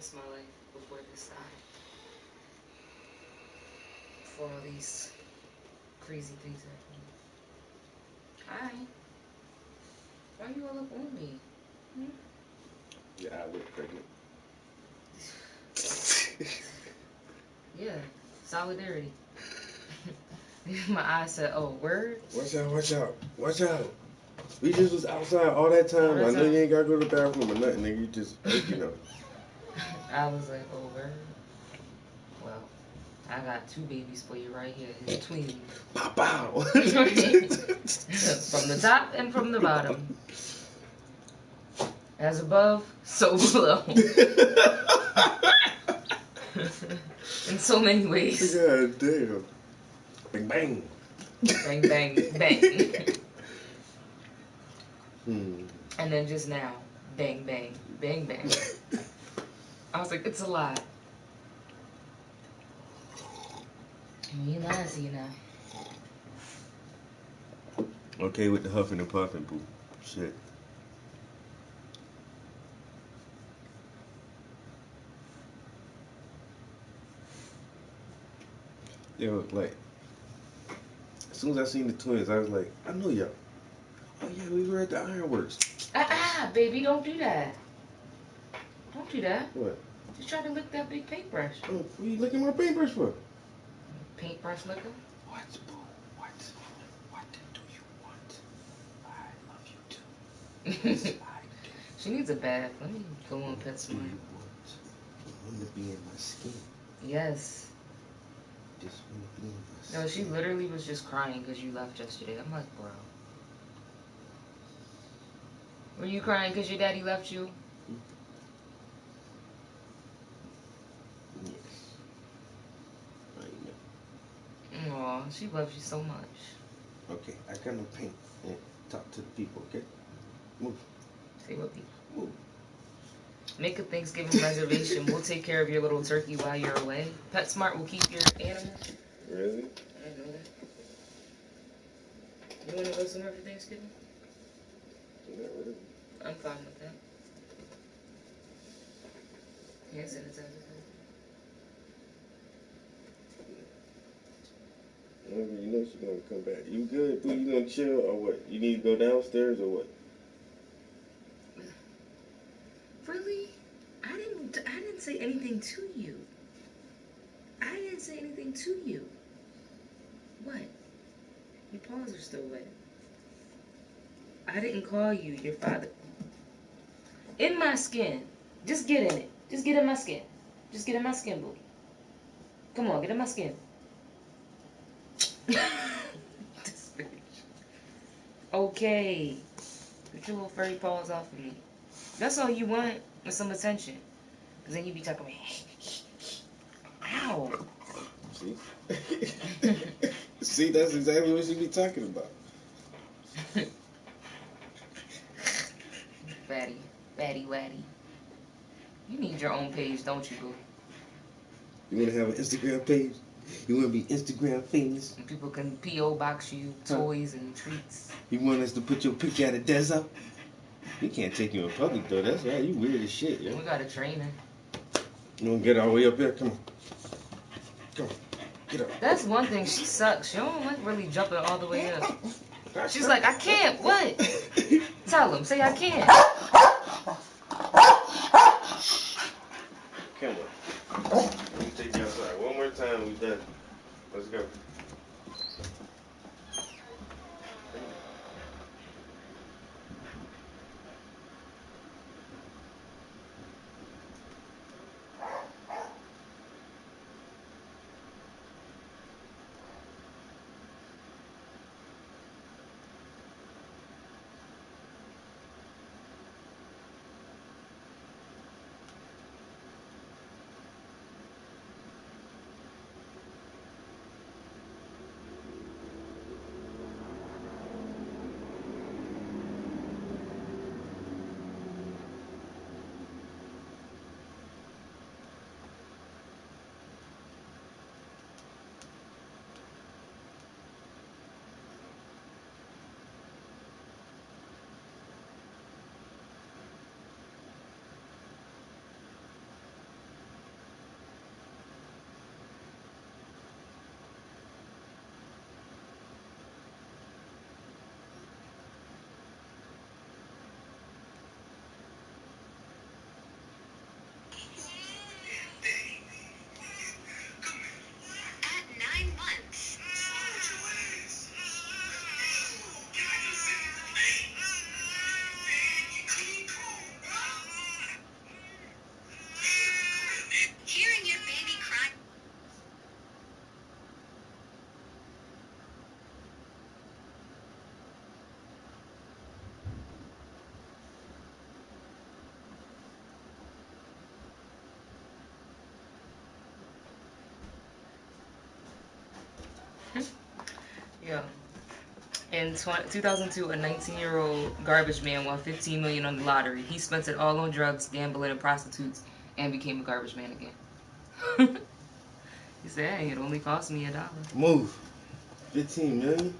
miss my life before this time. Before all these crazy things happen. Hi. Why you all up on me? Hmm? Your eye look pregnant. Yeah, solidarity. My eyes said, "Oh, word." Watch out! Watch out! Watch out! We just was outside all that time. All that I know time. you ain't gotta go to the bathroom or nothing, nigga. You just, you know. I was like, "Oh, word." Well, I got two babies for you right here. His twins. Pow pow. From the top and from the bottom. As above, so below. In so many ways. God damn. Bang bang. Bang, bang, bang. Hmm. And then just now, bang, bang, bang, bang. I was like, it's a lie. You lies, you know. Okay with the huffing and puffing, boo. Shit. Yo, like, as soon as I seen the twins, I was like, I know y'all. Oh yeah, we were at the Ironworks. Baby, don't do that. Don't do that. What? Just try to lick that big paintbrush. Oh, what are you licking my paintbrush for? Paintbrush licker? What, boo? What? What do you want? I love you too. Yes, I do. She needs a bath. Let me go on What do PetSmart. you want? You want to be in my skin. Yes. Just want to be in my skin. No, she literally was just crying because you left yesterday. I'm like, bro. Were you crying because your daddy left you? Yes. I know. Aw, she loves you so much. Okay, I got no paint. Yeah, talk to the people, okay? Move. Say what people. Move. Make a Thanksgiving reservation. We'll take care of your little turkey while you're away. PetSmart will keep your animals. Really? I didn't know that. You want to go somewhere for Thanksgiving? Not really. I'm fine with that. Hand sanitizer. Whenever you know she's gonna come back. You good, boo? You gonna chill or what? You need to go downstairs or what? Really? I didn't say anything to you. I didn't say anything to you. What? Your paws are still wet. I didn't call you your father. In my skin. Just get in it. Just get in my skin. Just get in my skin, boo. Come on, get in my skin. This bitch. Okay. Get your little furry paws off of me. That's all you want is some attention. Because then you be talking to me. Ow. See? See, that's exactly what she be talking about. Fatty. Fatty waddy. You need your own page, don't you, boo? You wanna have an Instagram page? You wanna be Instagram famous? And people can P.O. box you toys and treats. You want us to put your picture at a desk up? We can't take you in public though. That's right. You weird as shit, yo. We got a trainer. You wanna get all the way up there? Come on. Come on. Get up. That's one thing. She sucks. She don't like really jumping all the way up. She's like, I can't. What? Tell him. Say I can't. Come on. Let me take you outside. One more time, we done. Let's go. In 2002, a 19-year-old garbage man won $15 million on the lottery. He spent it all on drugs, gambling, and prostitutes, and became a garbage man again. He said, "Hey, it only cost me $1." Move. 15 million?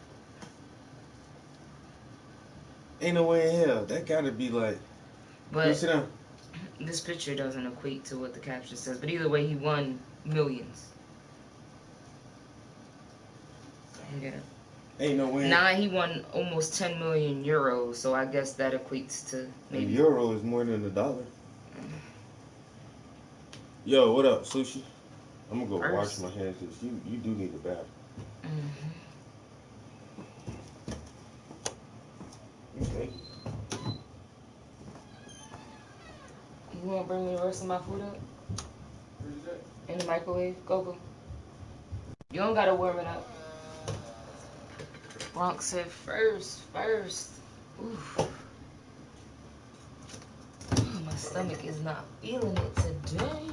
Ain't no way in hell. That gotta be like. But sit down. this picture doesn't equate to what the caption says. But either way, he won millions. Yeah. Ain't no way. Nah, he won almost 10 million euros, so I guess that equates to maybe. A euro is more than $1. Yo, what up, Sushi? I'm gonna go wash my hands because you do need a bath. Mm-hmm. Okay. You want to bring me the rest of my food up? Where's that? In the microwave? Go. You don't gotta warm it up. Bronx said first. Oof. My stomach is not feeling it today.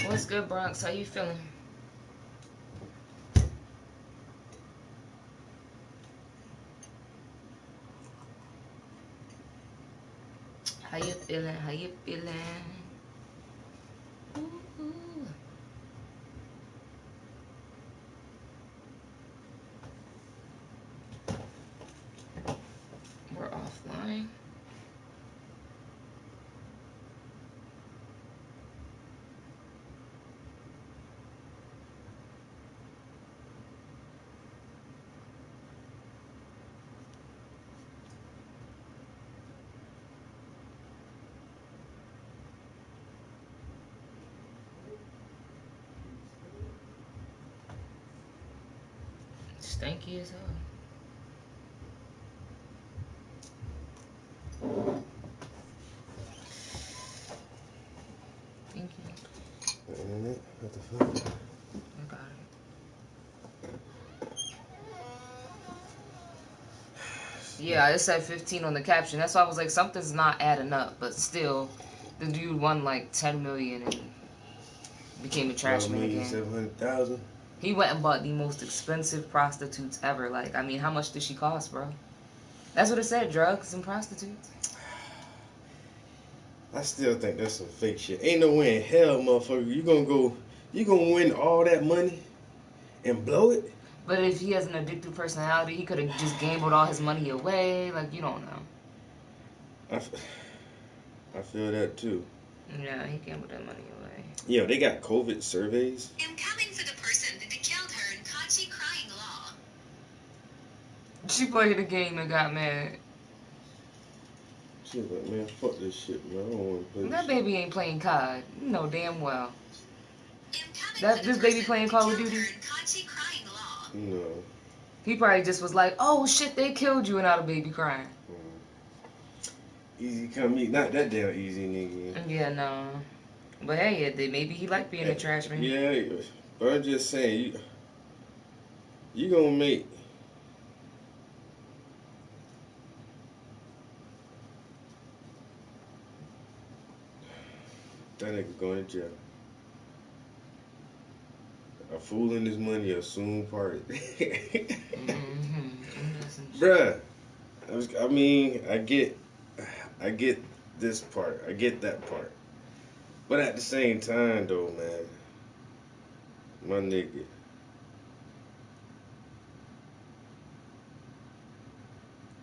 What's good, Bronx? How you feeling? How you feeling? Ooh. We're offline. Stanky as hell. Thank you. What the fuck? I got it. Yeah, it said 15 on the caption. That's why I was like, something's not adding up. But still, the dude won like 10 million and became a trash man again. 700,000. He went and bought the most expensive prostitutes ever. Like, I mean, how much did she cost, bro? That's what it said, drugs and prostitutes. I still think that's some fake shit. Ain't no way in hell, motherfucker, you gonna win all that money and blow it? But if he has an addictive personality, he could have just gambled all his money away. Like, you don't know. I feel that too. Yeah, he gambled that money away. Yeah, they got COVID surveys. I'm coming for the person that killed her and caught you crying law. She played the game and got mad. She was like, man, fuck this shit, man. I don't want to play That this baby ain't playing COD. You know damn well. That this baby playing Call of Duty? No. He probably just was like, oh shit, they killed you, and now the baby crying. Easy come eat, not that damn easy, nigga. Yeah, no. But hey, maybe he liked being a trash man. Yeah, but I'm just saying, you gonna make. That nigga going to jail. A fool in his money will soon part. Bruh, I mean, I get this part. I get that part. But at the same time, though, man, my nigga.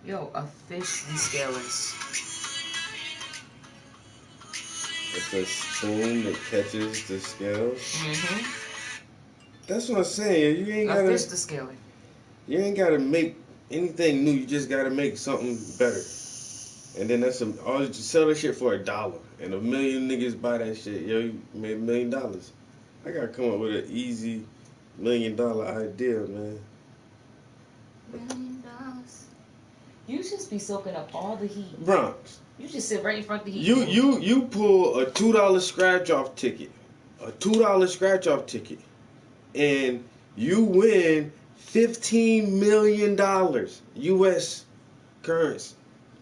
Yo, a fish descalers. It's a spoon that catches the scales. Mm-hmm. That's what I'm saying. You ain't gotta. A fish descaler. You ain't gotta make anything new. You just gotta make something better. And then that's all you sell that shit for $1, and 1 million niggas buy that shit. Yo, you made $1 million. I gotta come up with an easy $1 million idea, man. $1 million. You just be soaking up all the heat. Bronx. You just sit right in front of the heat. You pull a $2 scratch off ticket, and you win $15 million U.S. currency.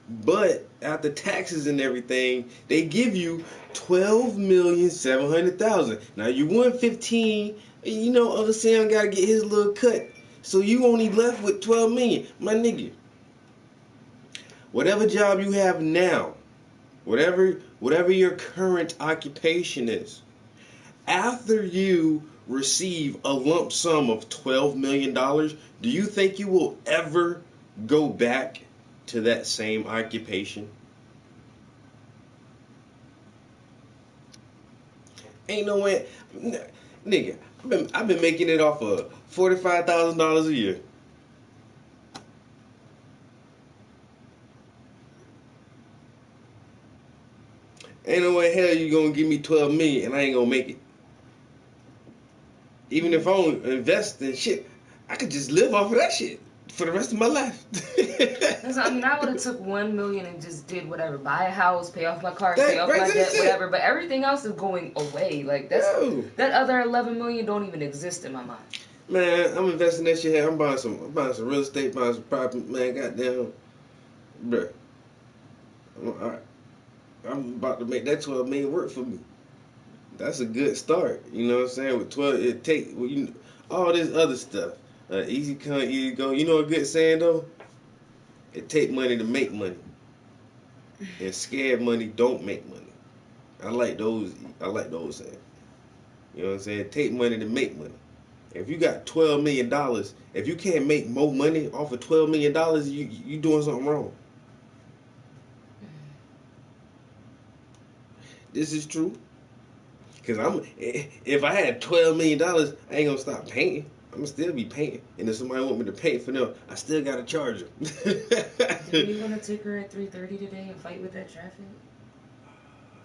But after taxes and everything, they give you 12,700,000. Now you won 15. You know, Uncle Sam gotta get his little cut. So you only left with 12 million. My nigga, whatever job you have now, whatever your current occupation is, after you receive a lump sum of $12 million, do you think you will ever go back to that same occupation? Ain't no way, nigga. I've been making it off of $45,000 a year. Ain't no way hell you gonna give me 12 million and I ain't gonna make it. Even if I don't invest in shit, I could just live off of that shit for the rest of my life. I mean, I would have took 1 million and just did whatever, buy a house, pay off my car, That- pay off right, my that's debt, it. whatever. But everything else is going away. Like Yo. that other 11 million don't even exist in my mind. Man, I'm investing that shit here. I'm buying some real estate, buying some property. Man, goddamn, bruh. I'm about to make that 12 million work for me. That's a good start. You know what I'm saying? With 12, it take all this other stuff. Easy come, easy go. You know a good saying though? It take money to make money, and scared money don't make money. I like those. I like those sayings. You know what I'm saying? It take money to make money. If you got $12 million, if you can't make more money off of $12 million, you doing something wrong. This is true. Cause if I had $12 million, I ain't gonna stop painting. I'm gonna still be painting. And if somebody want me to paint for them, I still gotta charge them. Are you gonna take her at 3:30 today and fight with that traffic?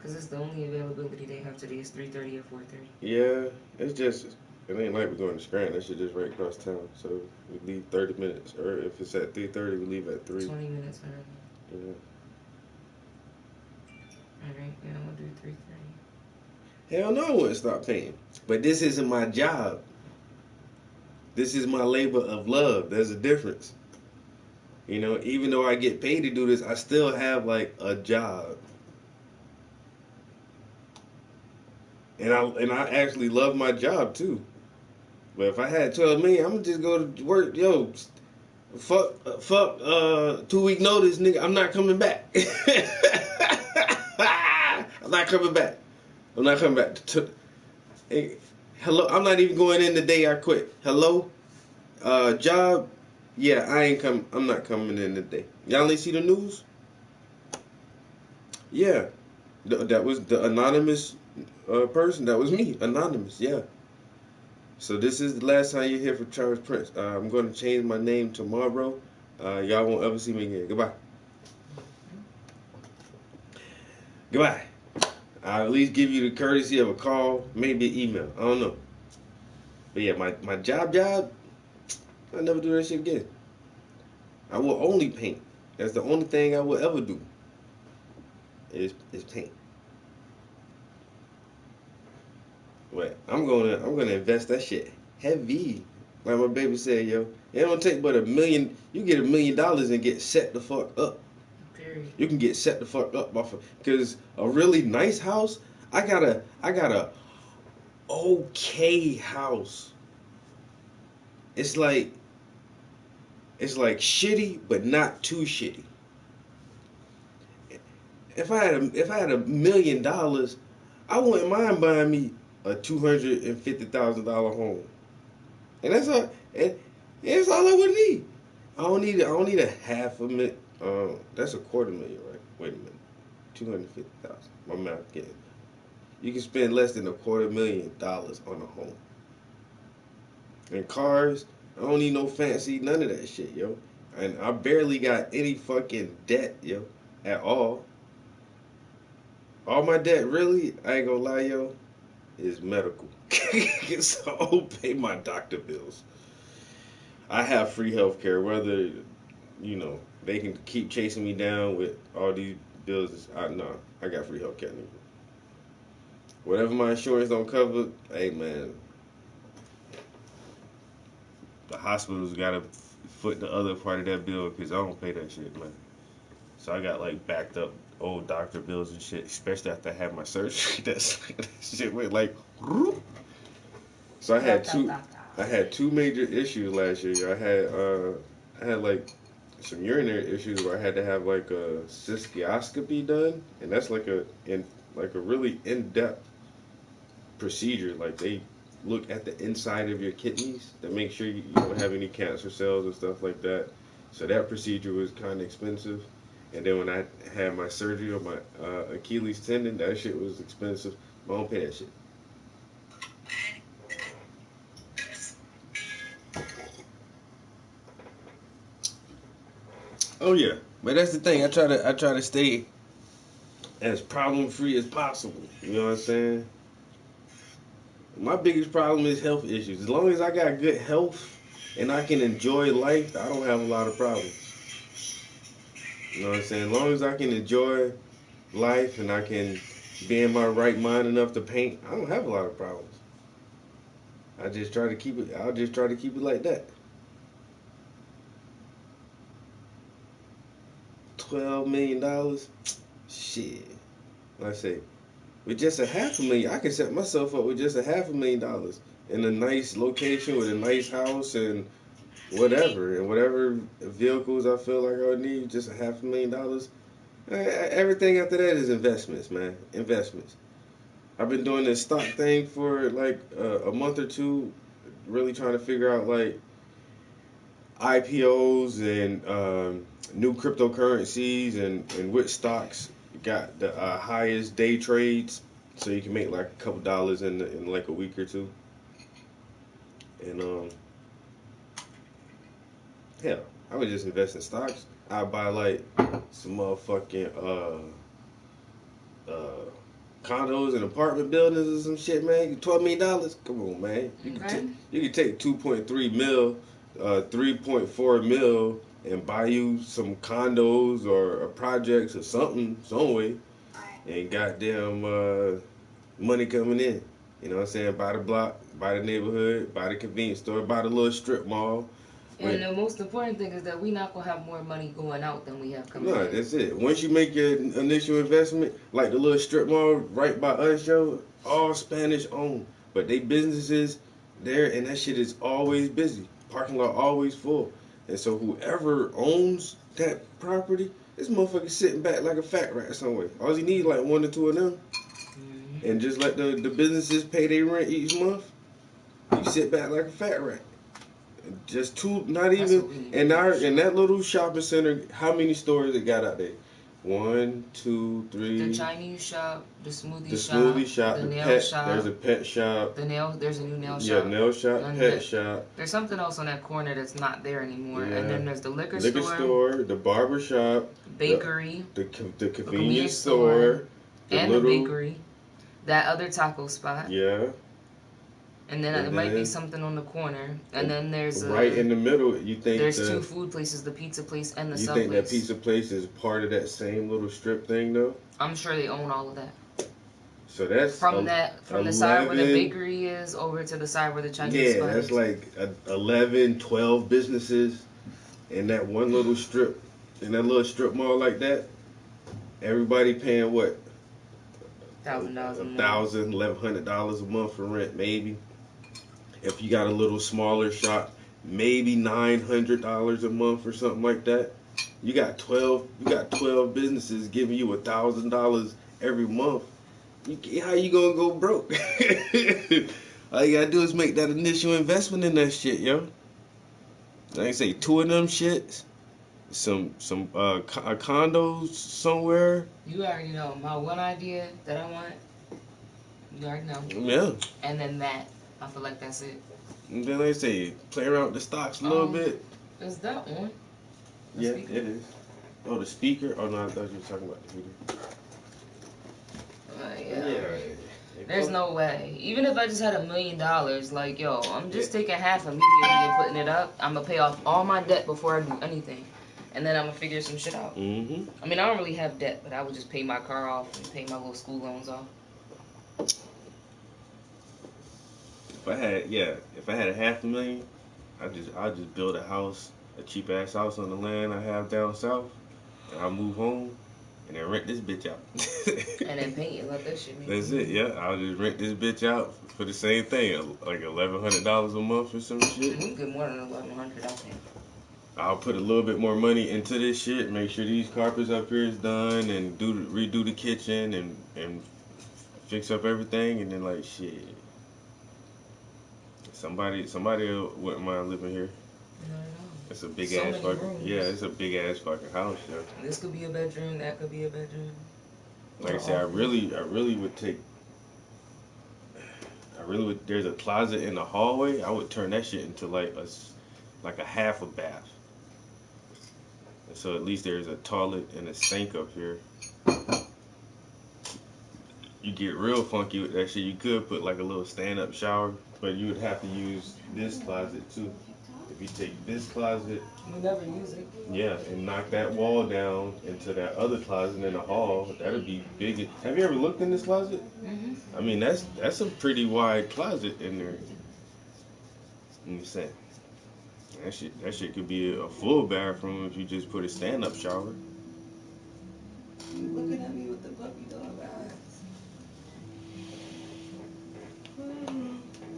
Cause it's the only availability they have today is 3:30 or 4:30. Yeah, it's just it ain't like we're going to Scranton. That shit just right across town. So we leave 30 minutes, or if it's at 3:30, we leave at 3. 20 minutes early. Yeah. Alright, yeah, I'm gonna do 3:30. Hell no, I wouldn't stop painting. But this isn't my job. This is my labor of love. There's a difference. You know, even though I get paid to do this, I still have like a job. And I actually love my job too. But if I had 12 million, I'm gonna just go to work. Yo, fuck, 2 week notice, nigga. I'm not coming back. I'm not coming back. I'm not coming back. Hey, hello, I'm not even going in the day I quit. Hello, job. Yeah, I'm not coming in today. Y'all ain't see the news? Yeah, that was the anonymous person. That was me, anonymous. Yeah. So this is the last time you hear from Charles Prince. I'm going to change my name tomorrow. Y'all won't ever see me again. Goodbye. Goodbye. I'll at least give you the courtesy of a call, maybe an email. I don't know. But yeah, my job, I'll never do that shit again. I will only paint. That's the only thing I will ever do. Is paint. But I'm gonna invest that shit heavy. Like my baby said, yo, it don't take but $1 million. You get $1 million and get set the fuck up. Period. You can get set the fuck up off of, because a really nice house. I got a okay house. It's like shitty, but not too shitty. If I had $1 million, I wouldn't mind buying me a $250,000 home, and that's all. And that's all I would need. I don't need a half a million. That's $250,000, right? Wait a minute, 250,000. My math getting. You can spend less than $250,000 on a home. And cars, I don't need no fancy none of that shit, yo. And I barely got any fucking debt, yo, at all. All my debt, really, I ain't gonna lie, yo, is medical. So I don't pay my doctor bills. I have free health care, whether, they can keep chasing me down with all these bills. I got free health care, nigga. Whatever my insurance don't cover, hey, man, the hospitals gotta foot the other part of that bill because I don't pay that shit, man. So I got like backed up old doctor bills and shit, especially after I had my surgery. That shit went like. Whoop. So I had two major issues last year. I had like some urinary issues where I had to have like a cystoscopy done, and that's like a really in depth procedure. Like they look at the inside of your kidneys to make sure you don't have any cancer cells and stuff like that. So that procedure was kind of expensive. And then when I had my surgery on my Achilles tendon, that shit was expensive. I don't pay that shit. Oh yeah, but that's the thing. I try to stay as problem free as possible. You know what I'm saying? My biggest problem is health issues. As long as I got good health and I can enjoy life, I don't have a lot of problems. You know what I'm saying? As long as I can enjoy life and I can be in my right mind enough to paint, I don't have a lot of problems. I just try to keep it. I'll just try to keep it like that. $12 million, shit. Like I say, with just a half a million, I can set myself up with just a $500,000 in a nice location with a nice house and whatever vehicles I feel like I would need. Just a $500,000. Everything after that is investments, man. Investments. I've been doing this stock thing for like a month or two, really trying to figure out like IPOs and new cryptocurrencies and which stocks got the highest day trades, so you can make like a couple dollars in like a week or two. And hell, I would just invest in stocks. I buy like some motherfucking uh condos and apartment buildings or some shit, man. $12 million. Come on, man. You can take 2.3 mil, 3.4 mil, and buy you some condos or projects or something, some way, and goddamn money coming in. You know what I'm saying? Buy the block, buy the neighborhood, buy the convenience store, buy the little strip mall. And the most important thing is that we not gonna have more money going out than we have coming in. No, that's it. Once you make your initial investment, like the little strip mall right by us, yo, all Spanish owned, but they businesses there, and that shit is always busy. Parking lot always full, and so whoever owns that property, this motherfucker sitting back like a fat rat somewhere. All you need like one or two of them, and just let the businesses pay their rent each month. You sit back like a fat rat. Just two, not even in that little shopping center. How many stores it got out there? 1, 2, 3. The Chinese shop, the smoothie shop, the nail pet. shop. There's a pet shop. There's a new nail shop. Yeah, nail shop, pet shop. There's something else on that corner that's not there anymore. Yeah. And then there's the liquor store, the barber shop, bakery, the convenience store, and the bakery. That other taco spot. Yeah. And then there might be something on the corner. And then there's right in the middle. You think there's two food places, the pizza place and the sub place. You think place. that pizza place is part of that same little strip thing though? I'm sure they own all of that. So that's from the side where the bakery is over to the side where the Chinese spot that's is. like 11, 12 businesses in that one little strip, in that little strip mall like that. Everybody paying what? $1,000 a month. $1,100 a month for rent, maybe. If you got a little smaller shop, maybe $900 a month or something like that. You got 12 businesses giving you $1,000 every month. How you gonna go broke? All you gotta do is make that initial investment in that shit, yo. Like I say, 2 of them shits, some condos somewhere. You already know my one idea that I want. You already know. Yeah. And then that. I feel like that's it. And then they say play around with the stocks a little bit. Is that on? Yeah, speaker? It is. Oh, the speaker? Oh no, I thought you were talking about the video. Yeah. There's no way. Even if I just had $1 million, like yo, I'm just taking half immediately and putting it up. I'm gonna pay off all my debt before I do anything, and then I'm gonna figure some shit out. Mm-hmm. I mean, I don't really have debt, but I would just pay my car off and pay my little school loans off. If I had $500,000, I'd just build a house, a cheap ass house on the land I have down south, and I'll move home and then rent this bitch out. And then paint it, let that shit be. That's it. Yeah, I'll just rent this bitch out for the same thing, like $1,100 a month or some shit. We can get more than 1,100, I think. I'll put a little bit more money into this shit. Make sure these carpets up here is done, and redo the kitchen, and fix up everything, and then like shit. Somebody wouldn't mind living here. No, no. It's a big So ass many fucking rooms. yeah. It's a big ass fucking house, yo. This could be a bedroom. That could be a bedroom. Like I said, I really would take. I really would. There's a closet in the hallway. I would turn that shit into like a half a bath. And so at least there's a toilet and a sink up here. You get real funky with that shit. You could put like a little stand up shower, but you would have to use this closet too. If you take this closet, We never use it. yeah, and knock that wall down into that other closet in the hall, that'd be big. Have you ever looked in this closet? Mm-hmm. I mean, that's a pretty wide closet in there. Let me say, that shit could be a full bathroom if you just put a stand up shower. You looking at me with the puppy dog eyes.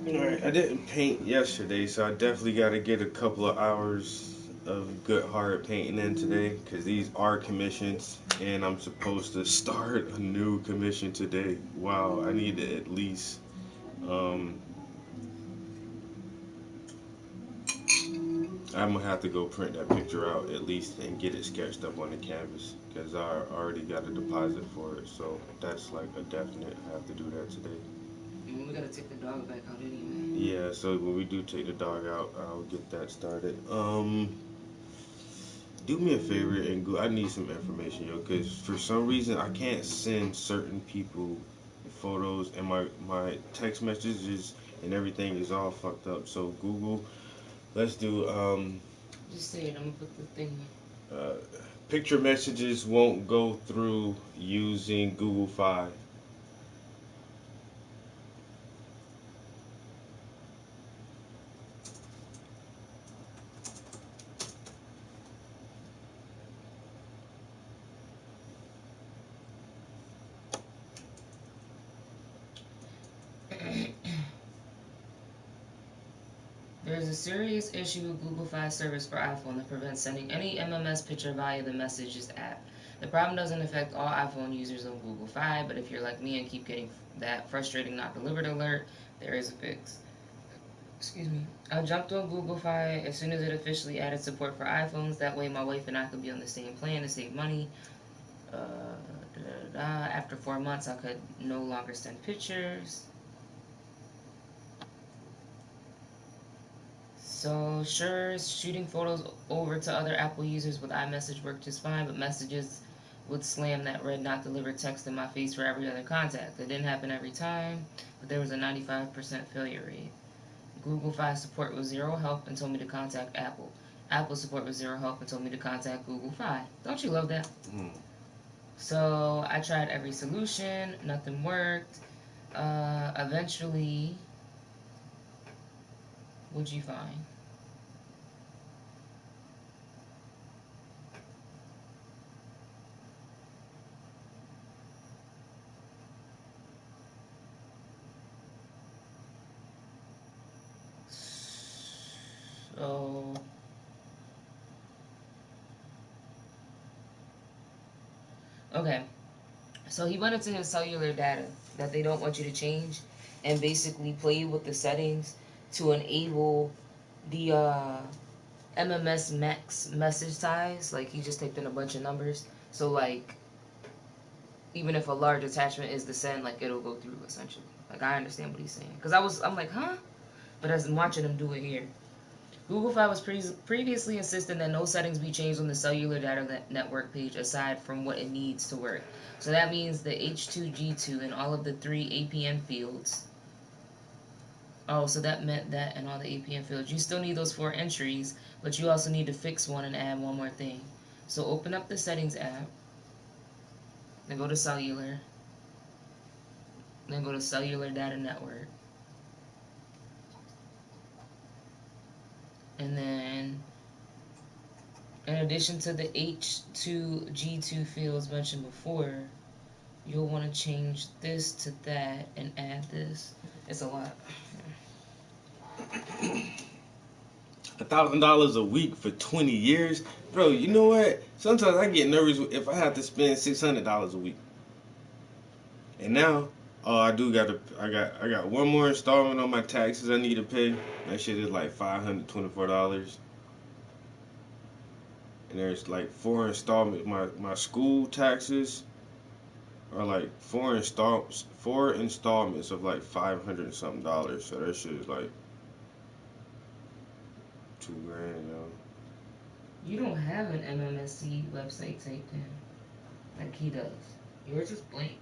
Alright, I didn't paint yesterday, so I definitely got to get a couple of hours of good hard painting in today, because these are commissions, and I'm supposed to start a new commission today. Wow, I need to at least, um, I'm gonna have to go print that picture out at least and get it sketched up on the canvas, because I already got a deposit for it, so that's like a definite. I have to do that today. And we gotta take the dog back out anyway. Yeah, so when we do take the dog out, I'll get that started. Do me a favor and go. I need some information, yo, because for some reason I can't send certain people photos, and my text messages and everything is all fucked up. So Google, let's do Just say it. I'm gonna put the thing. uh, picture messages won't go through using Google Fi. There is a serious issue with Google Fi service for iPhone that prevents sending any MMS picture via the Messages app. The problem doesn't affect all iPhone users on Google Fi, but if you're like me and keep getting that frustrating not delivered alert, there is a fix. Excuse me. I jumped on Google Fi as soon as it officially added support for iPhones. That way my wife and I could be on the same plan to save money. After 4 months, I could no longer send pictures. So sure, shooting photos over to other Apple users with iMessage worked just fine, but Messages would slam that red not delivered text in my face for every other contact. It didn't happen every time, but there was a 95% failure rate. Google Fi support was zero help and told me to contact Apple. Apple support was zero help and told me to contact Google Fi. Don't you love that? Mm. So I tried every solution, nothing worked. Eventually, what'd you find? So, okay. So he went into his cellular data that they don't want you to change and basically played with the settings to enable the MMS max message size. Like he just typed in a bunch of numbers. So like even if a large attachment is to send, like it'll go through essentially. Like I understand what he's saying. I'm like, huh? But as I'm watching him do it here. Google Fi was previously insisting that no settings be changed on the cellular data network page aside from what it needs to work. So that means the H2G2 and all of the 3 APN fields. Oh, so that meant that and all the APN fields. You still need those 4 entries, but you also need to fix one and add one more thing. So open up the settings app, then go to cellular, then go to cellular data network, and then In addition to the H2, G2 fields mentioned before, you'll want to change this to that and add this. It's a lot. $1,000 a week for 20 years, bro. You know what? Sometimes I get nervous if I have to spend $600 a week. And now, oh, I got one more installment on my taxes I need to pay. That shit is like $524. And there's like four installments. My school taxes are like four installments of like $500 and something dollars. So that shit is like $2,000, yo. You don't have an MMSC website typed in like he does. Yours is blank.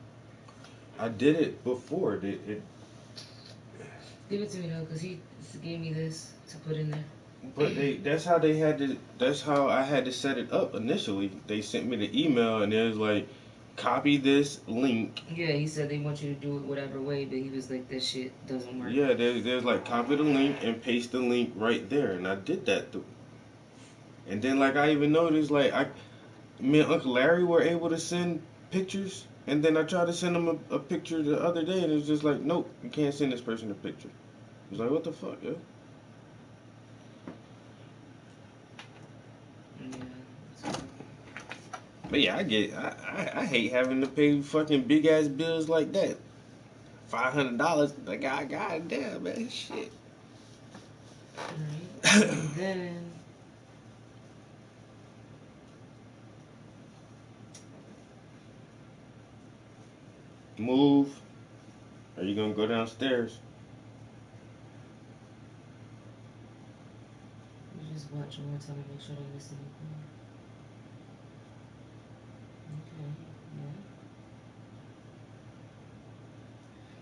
I did it before. Give it to me though, cause he gave me this to put in there. But that's how they had to. That's how I had to set it up initially. They sent me the email and it was like, copy this link. Yeah, he said they want you to do it whatever way, but he was like, that shit doesn't work. Yeah, there's like copy the link and paste the link right there, and I did that too. And then like I even noticed like me and Uncle Larry were able to send pictures, and then I tried to send him a picture the other day, and it was just like, nope, you can't send this person a picture. I was like, what the fuck, yo? Yeah. But yeah, I hate having to pay fucking big ass bills like that. $500, like god damn, man, shit. Alright. And then Move. Are you gonna go downstairs? you just watch one more time and make sure they miss anything. Okay, yeah.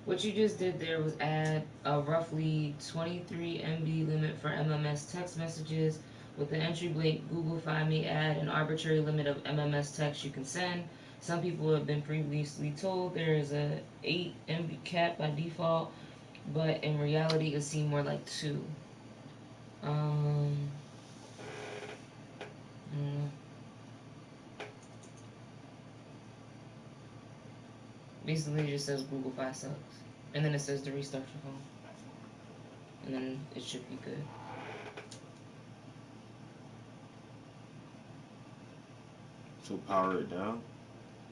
What you just did there was add a roughly 23 MB limit for MMS text messages. With the entry blank, Google Fi may add an arbitrary limit of MMS text you can send. Some people have been previously told there is a 8 MB cap by default, but in reality it seemed more like 2. Basically, it just says Google Fi sucks. And then it says to restart your phone. And then it should be good. So power it down.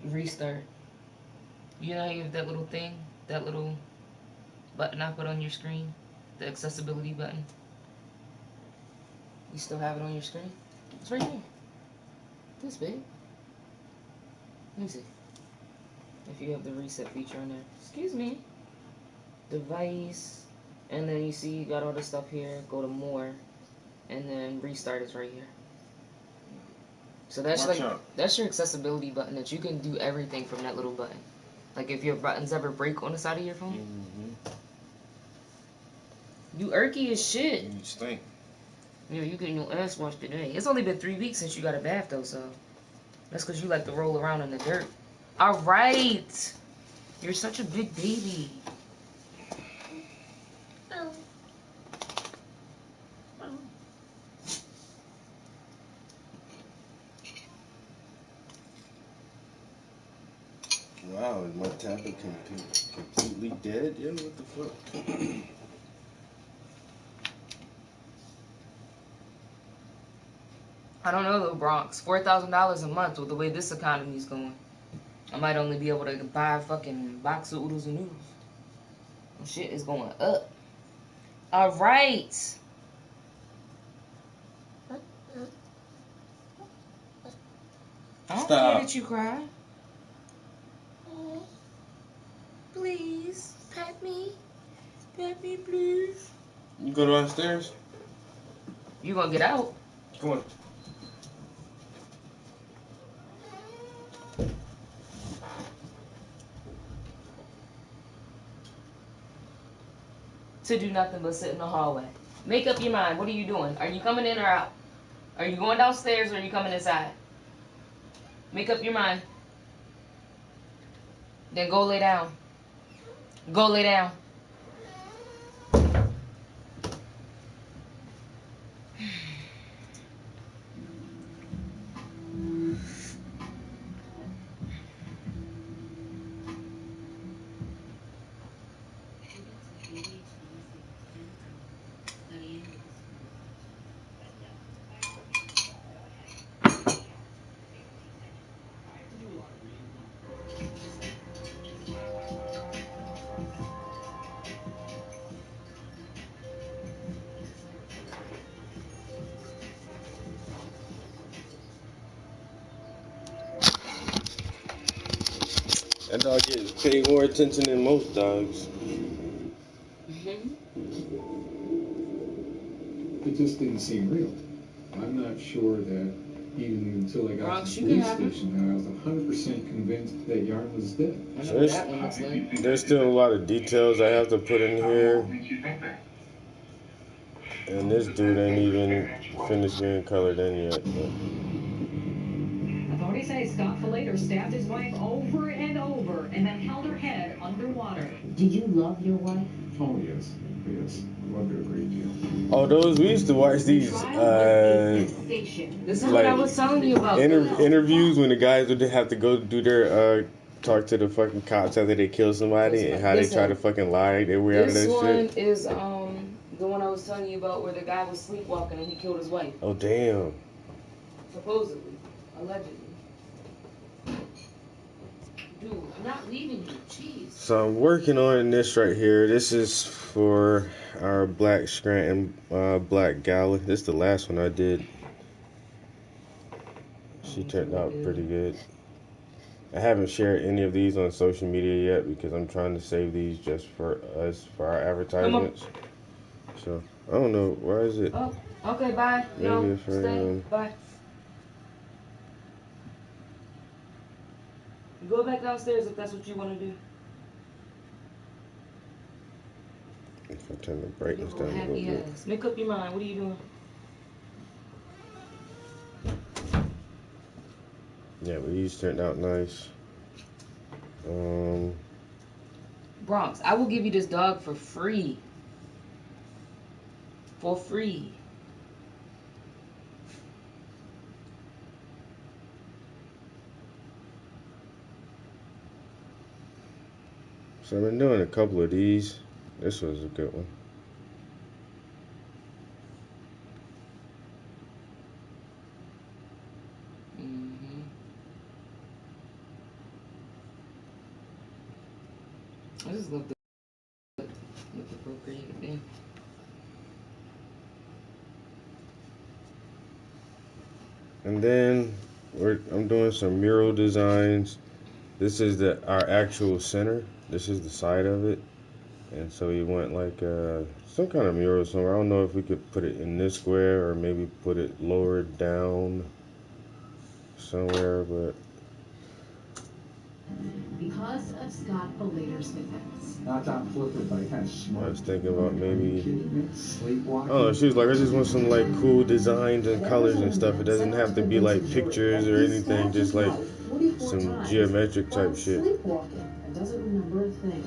Restart. You know how you have that little thing? That little button I put on your screen? The accessibility button? You still have it on your screen? It's right here. This big. Let me see. If you have the reset feature on there. Excuse me. Device. And then you see you got all the stuff here. Go to more. And then restart is right here. So that's that's your accessibility button that you can do everything from that little button. Like if your buttons ever break on the side of your phone. Mm-hmm. You irky as shit. You stink. Yeah, you getting your ass washed today. It's only been 3 weeks since you got a bath though, so that's because you like to roll around in the dirt. All right, you're such a big baby. Wow, is my tablet completely dead? Yo, what the fuck? I don't know though, Bronx. $4,000 a month with the way this economy's going. I might only be able to buy a fucking box of oodles and noodles. Shit is going up. All right. I don't care that you cry. Please, pet me. Pet me, please. You go downstairs? You gonna get out? Come on. To do nothing but sit in the hallway. Make up your mind. What are you doing? Are you coming in or out? Are you going downstairs or are you coming inside? Make up your mind. Then go lay down. Go lay down. That dog gets paid more attention than most dogs. Mm-hmm. It just didn't seem real. I'm not sure that even until I got Bronx, to you the can police have him. station that I was 100% convinced that Yarn was dead. I know So what there's, that one looks like. there's still a lot of details I have to put in here. And this dude ain't even finished getting colored in yet. But. Authorities say Scott Falater stabbed his wife over and over and then held her head underwater. Did you love your wife? Oh, yes. Yes. I loved her a great deal. Oh, those, we used to watch these, This is what I was telling you about. interviews when the guys would have to go do their, talk to the fucking cops after they kill somebody and how they try to fucking lie their way out of that This shit. one is the one I was telling you about where the guy was sleepwalking and he killed his wife. Oh, damn. Supposedly. Allegedly. Dude, I'm not leaving you. Jeez. So I'm working on this right here. This is for our Black Scranton Black Gala. This is the last one I did. She turned out pretty good. I haven't shared any of these on social media yet because I'm trying to save these just for us, for our advertisements. So, I don't know. Why is it? Oh, okay, bye. Maybe No, if I, stay. Bye. Go back downstairs if that's what you want to do. If I turn the brightness down a little Happy bit. ass. Make up your mind. What are you doing? Yeah, but these turned out nice. Bronx, I will give you this dog for free. For free. So I've been doing a couple of these. This was a good one. I just love the procreative thing. And then I'm doing some mural designs. This is our actual center. This is the side of it. And so we went like some kind of mural somewhere. I don't know if we could put it in this square or maybe put it lower down somewhere, but Because of Scott Falater's defense. Not on flipper, but kind of I smart. was thinking about maybe, Sleepwalking. I don't know, she was like, I just want some like cool designs and colors and stuff. It doesn't have to be like pictures or anything, just like some geometric type shit. Sleepwalking and doesn't remember a thing.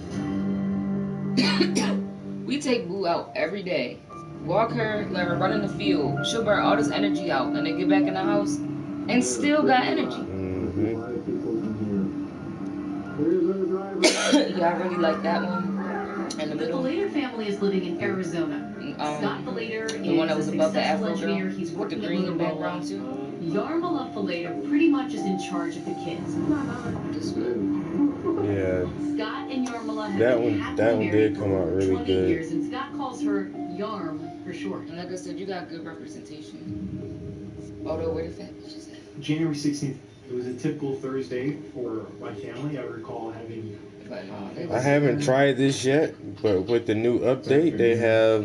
We take Boo out every day. Walk her, let her run in the field. She'll burn all this energy out and then get back in the house and still got energy. Yeah, I really like that one. And the The middle. Falater family is living in Arizona. Scott Falater The one that is was a above the successful Afro engineer. girl He's with the working green at background Motorola. too. Yarmala Falater pretty much is in charge of the kids. This one. Yeah, Scott and Yarmala have that been one happily did married come out for really 20 good. years, and Scott calls her Yarm for short. And like I said, you got good representation. Although, where the fat bitches at? January 16th, it was a typical Thursday for my family. I recall having... But no, they I was- haven't tried this yet, but with the new update, they have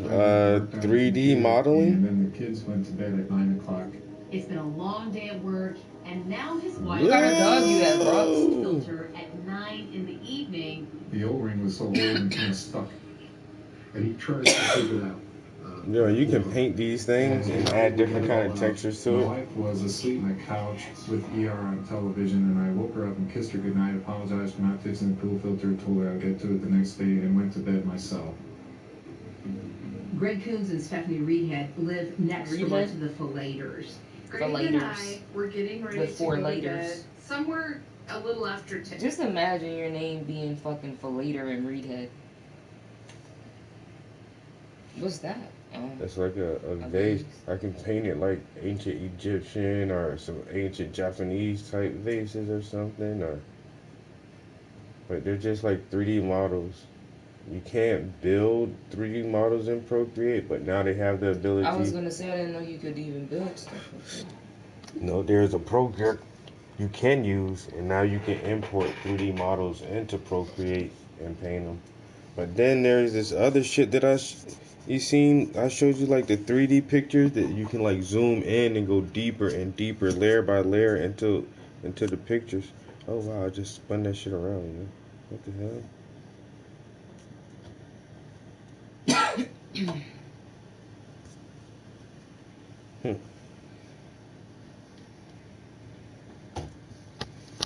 3D modeling. And then the kids went to bed at 9 o'clock. It's been a long day at work, and now his wife What kind of dog you have, bro? filter at 9 in the evening. The O-ring was so old and kind of stuck. And he tried to figure it out. You know, you can paint these things and add different kind of textures to My it. wife was asleep on the couch with ER on television, and I woke her up and kissed her goodnight, apologized for not fixing the pool filter, told her I'd get to it the next day, and went to bed myself. Greg Coons and Stephanie Reedhead live next door Reedhead? to the Falaters. The Greg and I laters. were getting ready The to four go to laters. bed somewhere a little after 10. Just imagine your name being fucking Falater and Reedhead. What's that? It's like a vase. I can paint it like ancient Egyptian or some ancient Japanese type vases or something. But they're just like 3D models. You can't build 3D models in Procreate, but now they have the ability. I was gonna say I didn't know you could even build stuff. No, there's a program you can use, and now you can import 3D models into Procreate and paint them. But then there's this other shit that you seen. I showed you like the 3D pictures that you can like zoom in and go deeper and deeper, layer by layer into the pictures. Oh wow, I just spun that shit around. Man. What the hell?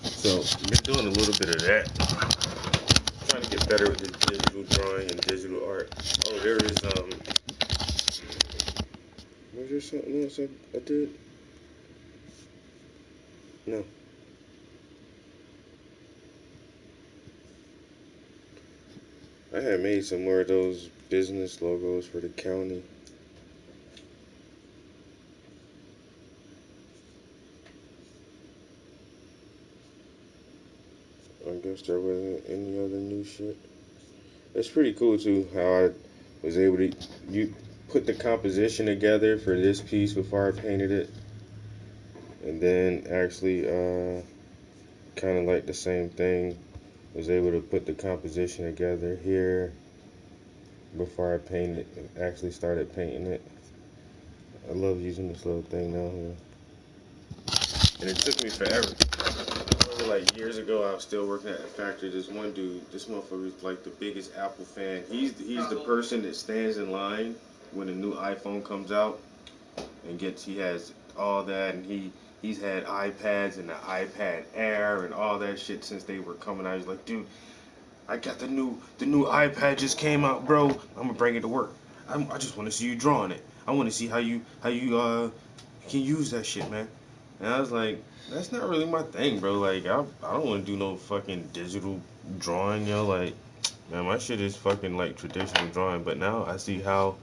So, been doing a little bit of that. Trying to get better with the digital drawing and digital art. Oh, there is, was there something else I did? No. I had made some more of those business logos for the county. I guess there wasn't any other new shit. It's pretty cool too how I was able to put the composition together for this piece before I painted it, and then actually kind of like the same thing. Was able to put the composition together here before I painted it, actually started painting it. I love using this little thing now here. And it took me forever. I remember like years ago I was still working at the factory. This one dude, this motherfucker was like the biggest Apple fan. He's the person that stands in line when a new iPhone comes out and he has all that, and he's had iPads and the iPad Air and all that shit since they were coming out. He's like, dude, I got the new iPad just came out, bro. I'm gonna bring it to work. I just want to see you drawing it. I want to see how you can use that shit, man. And I was like, that's not really my thing, bro. Like, I don't want to do no fucking digital drawing, yo. Like, man, my shit is fucking like traditional drawing. But now I see how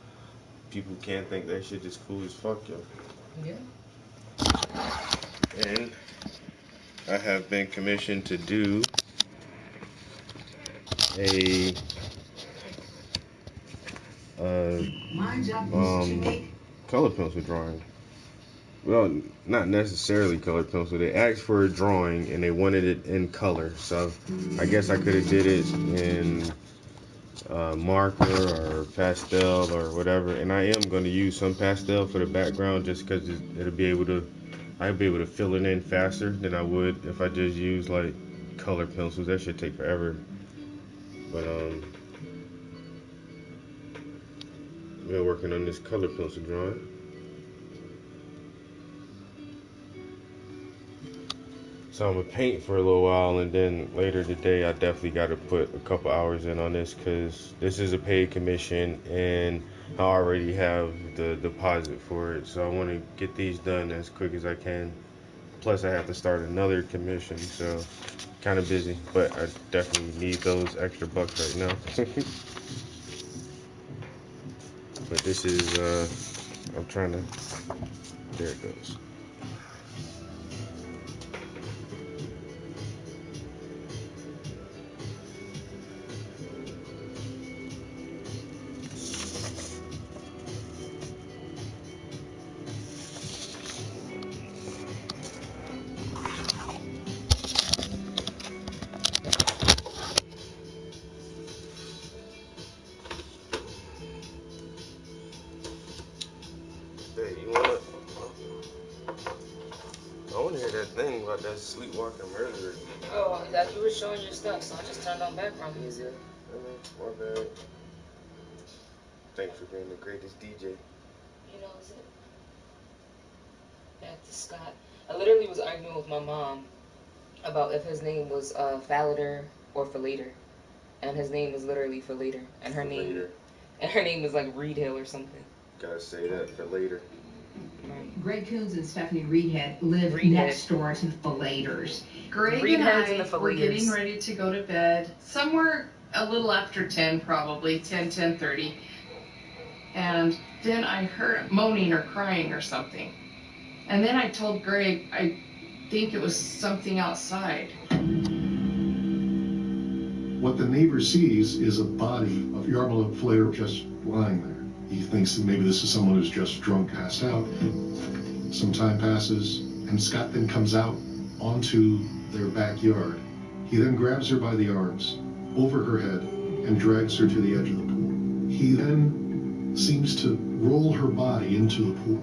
people can't think that shit is cool as fuck, yo. Yeah. And I have been commissioned to do a color pencil drawing. Well, not necessarily color pencil. They asked for a drawing and they wanted it in color. So I guess I could have did it in marker or pastel or whatever. And I am going to use some pastel for the background just because I'll be able to fill it in faster than I would if I just use like color pencils. That should take forever. But we're working on this color pencil drawing. So I'm gonna paint for a little while, and then later today I definitely got to put a couple hours in on this because this is a paid commission and I already have the deposit for it. So I want to get these done as quick as I can. Plus I have to start another commission, so kind of busy, but I definitely need those extra bucks right now. But this is I'm trying to, there it goes. Hey, I want to hear that thing about that Sleepwalker murderer. Oh, that you were showing your stuff, so I just turned on background music. My bad. Thanks for being the greatest DJ. You know, is it? Back to Scott. I literally was arguing with my mom about if his name was Fallader or for later, and his name is literally for later, and her name is like Reed Hill or something. Gotta say that for later. Right. Greg Coons and Stephanie Reedhead live next door to the Fillators. Greg Reed and Heads I and the were Fillators. getting ready to go to bed somewhere a little after 10, probably 10:30. And then I heard moaning or crying or something. And then I told Greg I think it was something outside. What the neighbor sees is a body of Yarmulke Flair just lying there. He thinks that maybe this is someone who's just drunk, passed out. Some time passes, and Scott then comes out onto their backyard. He then grabs her by the arms, over her head, and drags her to the edge of the pool. He then seems to roll her body into the pool.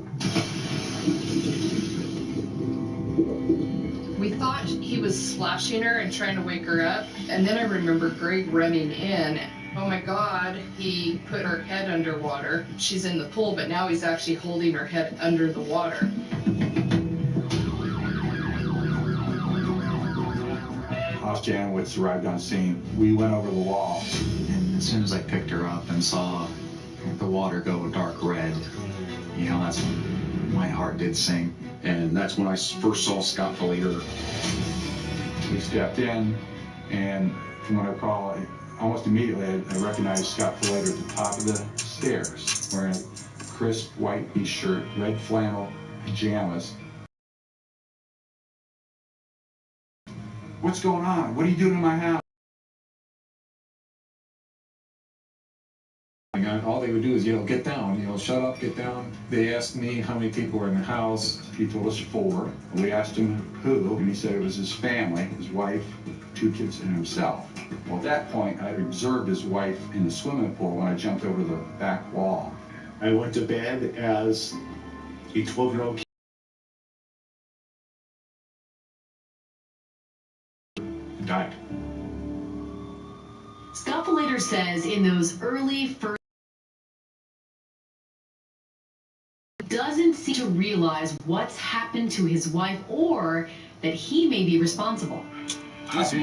We thought he was splashing her and trying to wake her up, and then I remember Greg running in. Oh my God, he put her head underwater. She's in the pool, but now he's actually holding her head under the water. Hoss Janowitz arrived on scene. We went over the wall. And as soon as I picked her up and saw the water go dark red, you know, that's when my heart did sink. And that's when I first saw Scott Falater. We stepped in, and from what I recall, almost immediately I recognized Scott Falater at the top of the stairs, wearing a crisp white t-shirt, red flannel pajamas. What's going on? What are you doing in my house? All they would do is, get down, shut up, get down. They asked me how many people were in the house. He told us 4. We asked him who, and he said it was his family, his wife, 2 kids, and himself. Well, at that point, I observed his wife in the swimming pool when I jumped over the back wall. I went to bed as a 12-year-old kid. Died. Scott Falater says in those early first doesn't seem to realize what's happened to his wife or that he may be responsible. This In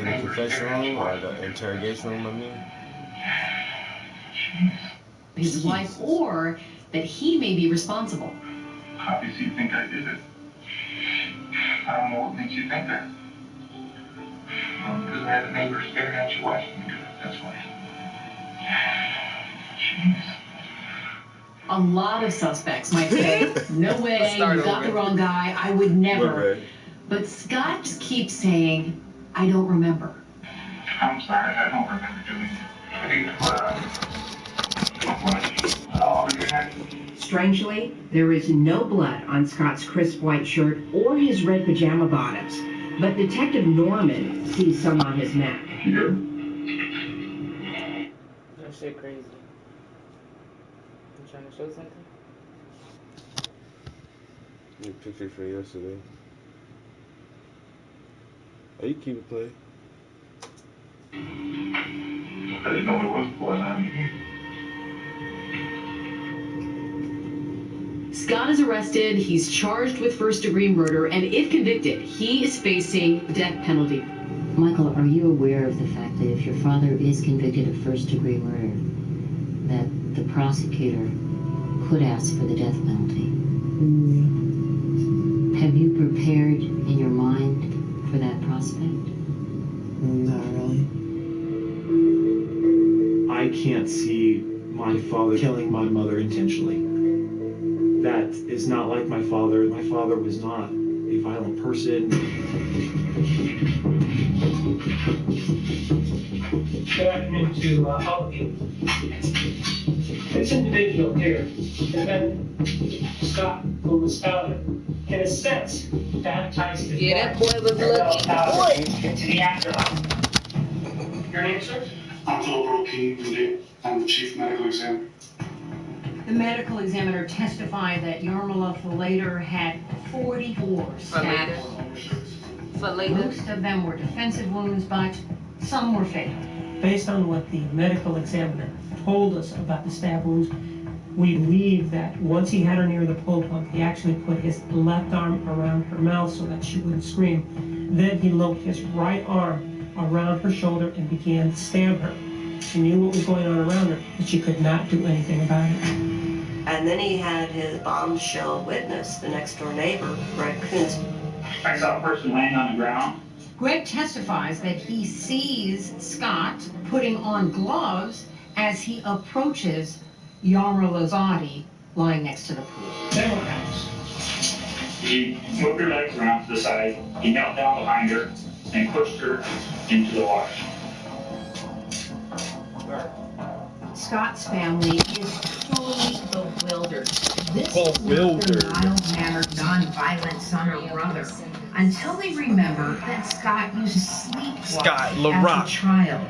the confession room or the interrogation room, I mean? His wife or that he may be responsible. How does he think I did it? I don't know what makes you think that. Because I had a neighbor staring at you watching me do it, that's why. Jeez. A lot of suspects might say, no way, you got the wrong guy, I would never. Okay. But Scott just keeps saying, I don't remember. I'm sorry, I don't remember doing it. Strangely, there is no blood on Scott's crisp white shirt or his red pajama bottoms, but Detective Norman sees some on his neck. That shit crazy. You trying to show something? Your picture from yesterday. Oh, you keep it playing. I didn't know what was blood on me. Scott is arrested, he's charged with first-degree murder, and if convicted, he is facing death penalty. Michael, are you aware of the fact that if your father is convicted of first-degree murder, that the prosecutor could ask for the death penalty? Have you prepared in your mind for that prospect? Not really. I can't see my father killing my mother intentionally. That is not like my father. My father was not a violent person. Good afternoon to all of you. This individual here, defendant Scott Loomis Fowler, in a sense, baptized his wife into the afterlife. Your name, sir? I'm Philip O'Keefe. I'm the chief medical examiner. The medical examiner testified that Yarmila Falater had 44 stab wounds. Most of them were defensive wounds, but some were fatal. Based on what the medical examiner told us about the stab wounds, we believe that once he had her near the pull plug, he actually put his left arm around her mouth so that she wouldn't scream. Then he looped his right arm around her shoulder and began to stab her. She knew what was going on around her, but she could not do anything about it. And then he had his bombshell witness, the next door neighbor, Greg Kuntz. I saw a person laying on the ground. Greg testifies that he sees Scott putting on gloves as he approaches Yarmila's body lying next to the pool. Then what happens? He moved her legs around to the side, he knelt down behind her, and pushed her into the water. Scott's family is fully aware Paul Wilder. Mild-mannered, non-violent son or brother, until they remember that Scott used to sleepwalk Scott as LaRock. a child.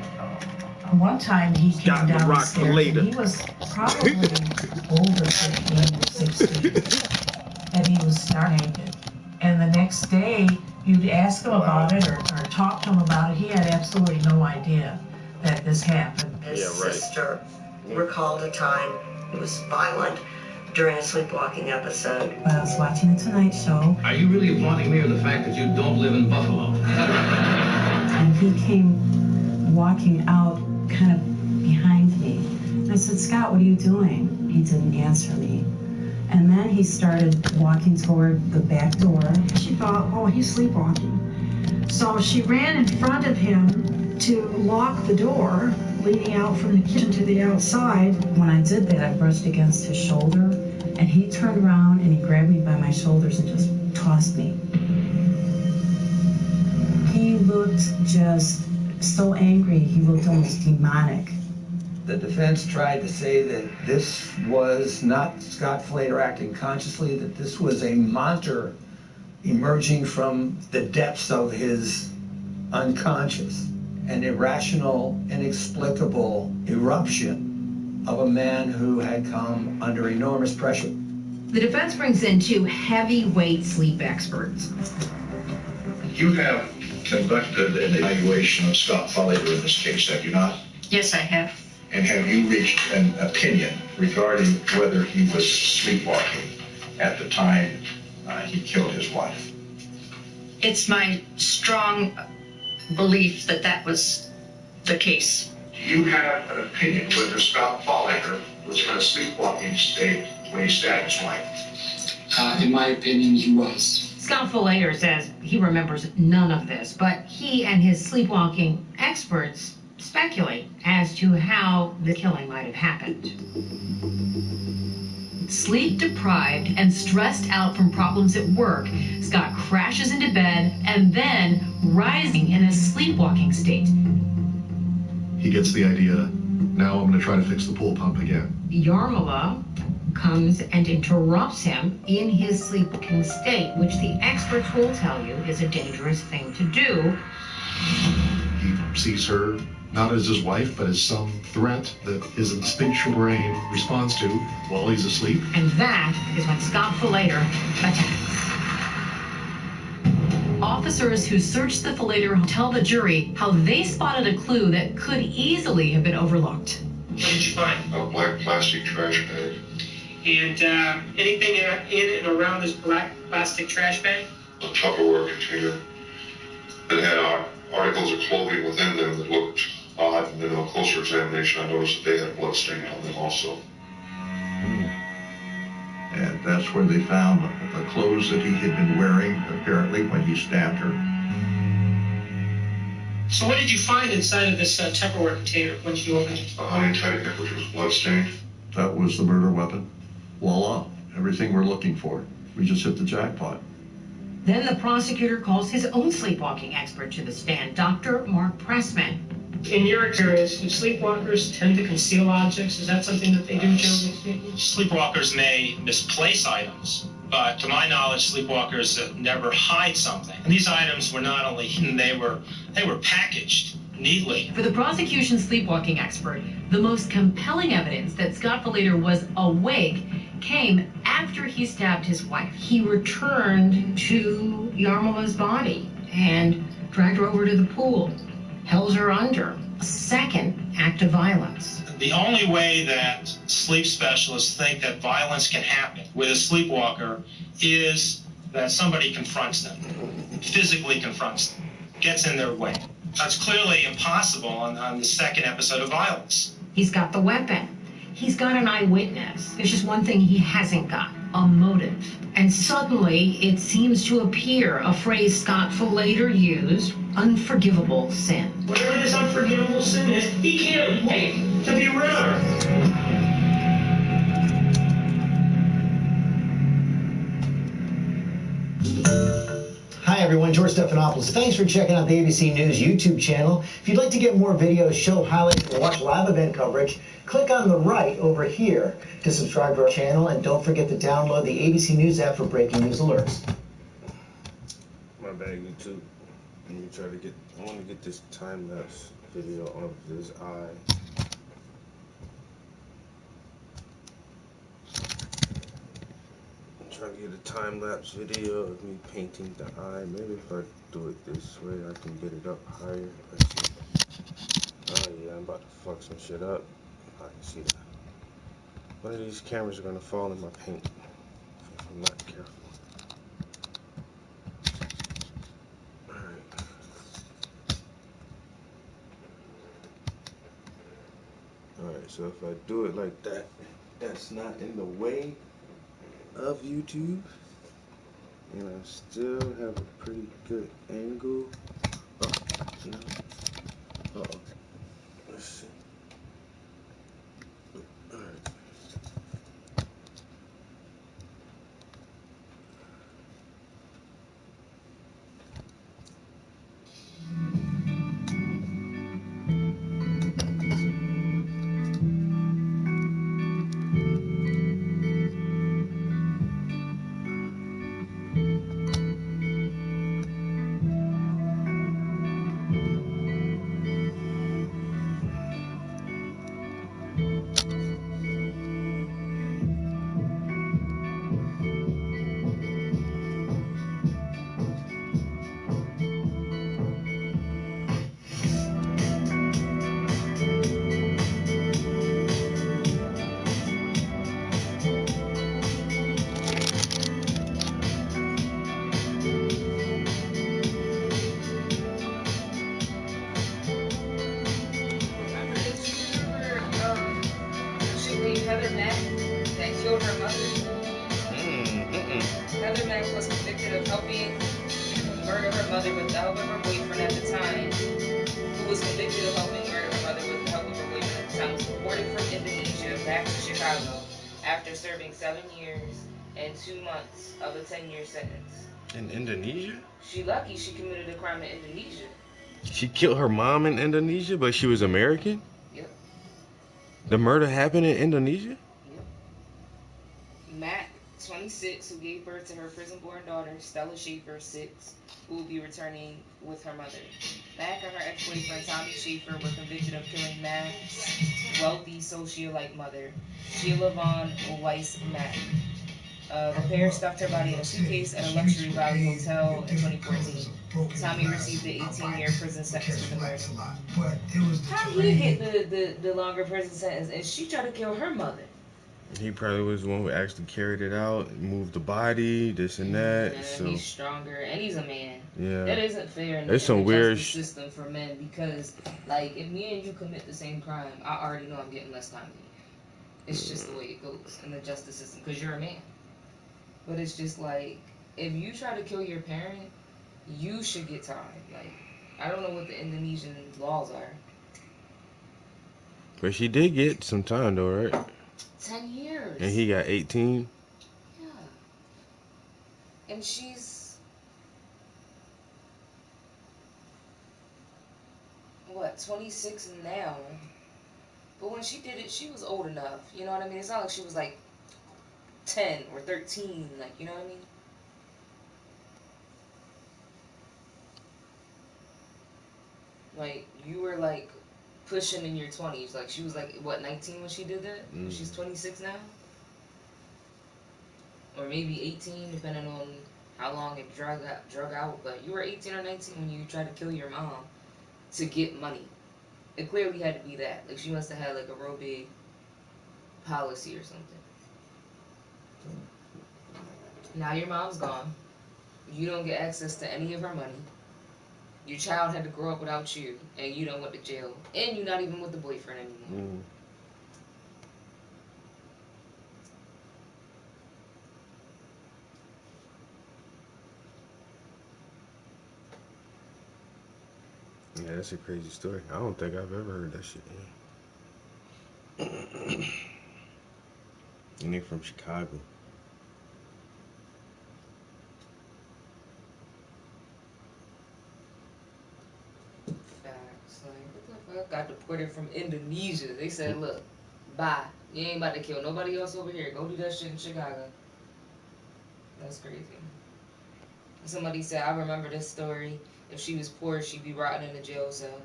One time he came Scott down the LaRock stairs later. and he was probably over 15 or 16, and he was stark naked. And the next day, you'd ask him about it or talk to him about it. He had absolutely no idea that this happened. His sister recalled a time he was violent during a sleepwalking episode. When I was watching the Tonight Show, Are you really applauding me or the fact that you don't live in Buffalo? and he came walking out kind of behind me. And I said, Scott, what are you doing? He didn't answer me. And then he started walking toward the back door. She thought, oh, he's sleepwalking. So she ran in front of him to lock the door, leading out from the kitchen to the outside. When I did that, I brushed against his shoulder, and he turned around and he grabbed me by my shoulders and just tossed me. He looked just so angry. He looked almost demonic. The defense tried to say that this was not Scott Flater acting consciously, that this was a monster emerging from the depths of his unconscious, an irrational, inexplicable eruption of a man who had come under enormous pressure. The defense brings in 2 heavyweight sleep experts. You have conducted an evaluation of Scott Flater in this case, have you not? Yes, I have. And have you reached an opinion regarding whether he was sleepwalking at the time he killed his wife? It's my strong belief that that was the case. Do you have an opinion whether Scott Flater was in a sleepwalking state when he stabbed his wife? In my opinion, he was. Scott Flater says he remembers none of this, but he and his sleepwalking experts speculate as to how the killing might have happened. Sleep deprived and stressed out from problems at work, Scott crashes into bed and then rising in a sleepwalking state. He gets the idea, now I'm going to try to fix the pool pump again. Yarmila comes and interrupts him in his sleepwalking state, which the experts will tell you is a dangerous thing to do. He sees her not as his wife, but as some threat that his instinctual brain responds to while he's asleep. And that is when Scott Flater attacks. Officers who searched the Flater tell the jury how they spotted a clue that could easily have been overlooked. What did you find? A black plastic trash bag. And anything in and around this black plastic trash bag? A Tupperware container that had articles of clothing within them that looked odd, and then on closer examination I noticed that they had blood stain on them also. And that's where they found the clothes that he had been wearing, apparently, when he stabbed her. So what did you find inside of this Tupperware container when you opened it? A honey tight which was blood stained. That was the murder weapon. Voila, everything we're looking for. We just hit the jackpot. Then the prosecutor calls his own sleepwalking expert to the stand, Dr. Mark Pressman. In your experience, do sleepwalkers tend to conceal objects? Is that something that they do, generally speaking? Sleepwalkers may misplace items, but to my knowledge, sleepwalkers never hide something. And these items were not only hidden, they were packaged neatly. For the prosecution sleepwalking expert, the most compelling evidence that Scott Flater was awake came after he stabbed his wife. He returned to Yarmila's body and dragged her over to the pool, held her under. A second act of violence. The only way that sleep specialists think that violence can happen with a sleepwalker is that somebody confronts them, physically confronts them, gets in their way. That's clearly impossible on the second episode of violence. He's got the weapon. He's got an eyewitness. There's just one thing he hasn't got, a motive. And suddenly, it seems to appear, a phrase Scott Flater used, unforgivable sin. Whatever this unforgivable sin is, he can't wait to be rid of her. Hi everyone, George George Stephanopoulos. Thanks for checking out the ABC News YouTube channel. If you'd like to get more videos, show highlights, and watch live event coverage, click on the right over here to subscribe to our channel, and don't forget to download the ABC News app for breaking news alerts. My bad, YouTube. Let me try to get, I want to get this time-lapse video of this eye. Trying to get a time-lapse video of me painting the eye. Maybe if I do it this way, I can get it up higher. Let's see. Oh yeah, I'm about to fuck some shit up. I can see that. One of these cameras are gonna fall in my paint if I'm not careful. Alright. Alright, so if I do it like that, that's not in the way of YouTube, and I still have a pretty good angle. Oh, no. Uh-oh. Let's see. Alright. Heather Mack that killed her mother. Heather Mack was convicted of helping murder her mother with the help of her boyfriend at the time, who was convicted of helping murder her mother with the help of her boyfriend at the time, was deported from Indonesia back to Chicago after serving 7 years and 2 months of a 10-year sentence. In Indonesia? She lucky she committed a crime in Indonesia. She killed her mom in Indonesia, but she was American? Yep. The murder happened in Indonesia? Yep. Mack, 26, who gave birth to her prison-born daughter, Stella Schaefer, 6, who will be returning with her mother. Mack and her ex-boyfriend, Tommy Schaefer, were convicted of killing Mack's wealthy socialite mother, Sheila Vaughn Weiss Mack. The pair stuffed her body in a suitcase at a luxury Valley hotel in 2014. Tommy received an 18-year prison sentence for the murder. How did he get the longer prison sentence and she tried to kill her mother? He probably was the one who actually carried it out, moved the body, this and that. And so he's stronger, and he's a man. Yeah. That isn't fair in There's some the weird justice system for men, because, like, if me and you commit the same crime, I already know I'm getting less time than you. It's just the way it goes in the justice system, because you're a man. But it's just like, if you try to kill your parent, you should get time. Like, I don't know what the Indonesian laws are. But she did get some time though, right? 10 years. And he got 18. Yeah. And she's, what, 26 now? But when she did it, she was old enough. You know what I mean? It's not like she was like 10 or 13, like, you know what I mean? Like, you were like pushing in your 20s. Like, she was like, what, 19 when she did that? She's 26 now? Or maybe 18, depending on how long it drug out. But you were 18 or 19 when you tried to kill your mom to get money. It clearly had to be that. Like, she must have had like a real big policy or something. Now your mom's gone. You don't get access to any of her money. Your child had to grow up without you, and you don't went to jail. And you're not even with the boyfriend anymore. Yeah, that's a crazy story. I don't think I've ever heard that shit. And they from Chicago. deported from Indonesia. They said, look, bye. You ain't about to kill nobody else over here. Go do that shit in Chicago. That's crazy. Somebody said, I remember this story. If she was poor, she'd be rotting in a jail cell.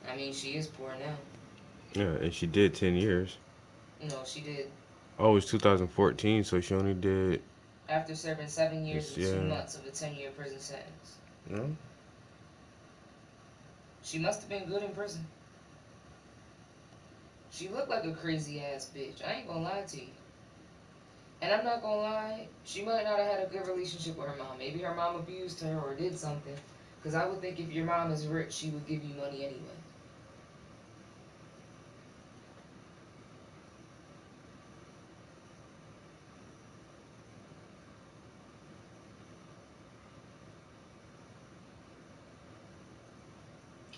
I mean, she is poor now. Yeah, and she did 10 years. No, she did. Oh, it was 2014, so she only did... After serving 7 years and 2 Yeah. months of a 10-year prison sentence. No? She must have been good in prison. She looked like a crazy-ass bitch. I ain't gonna lie to you. And I'm not gonna lie, she might not have had a good relationship with her mom. Maybe her mom abused her or did something. Because I would think if your mom is rich, she would give you money anyway.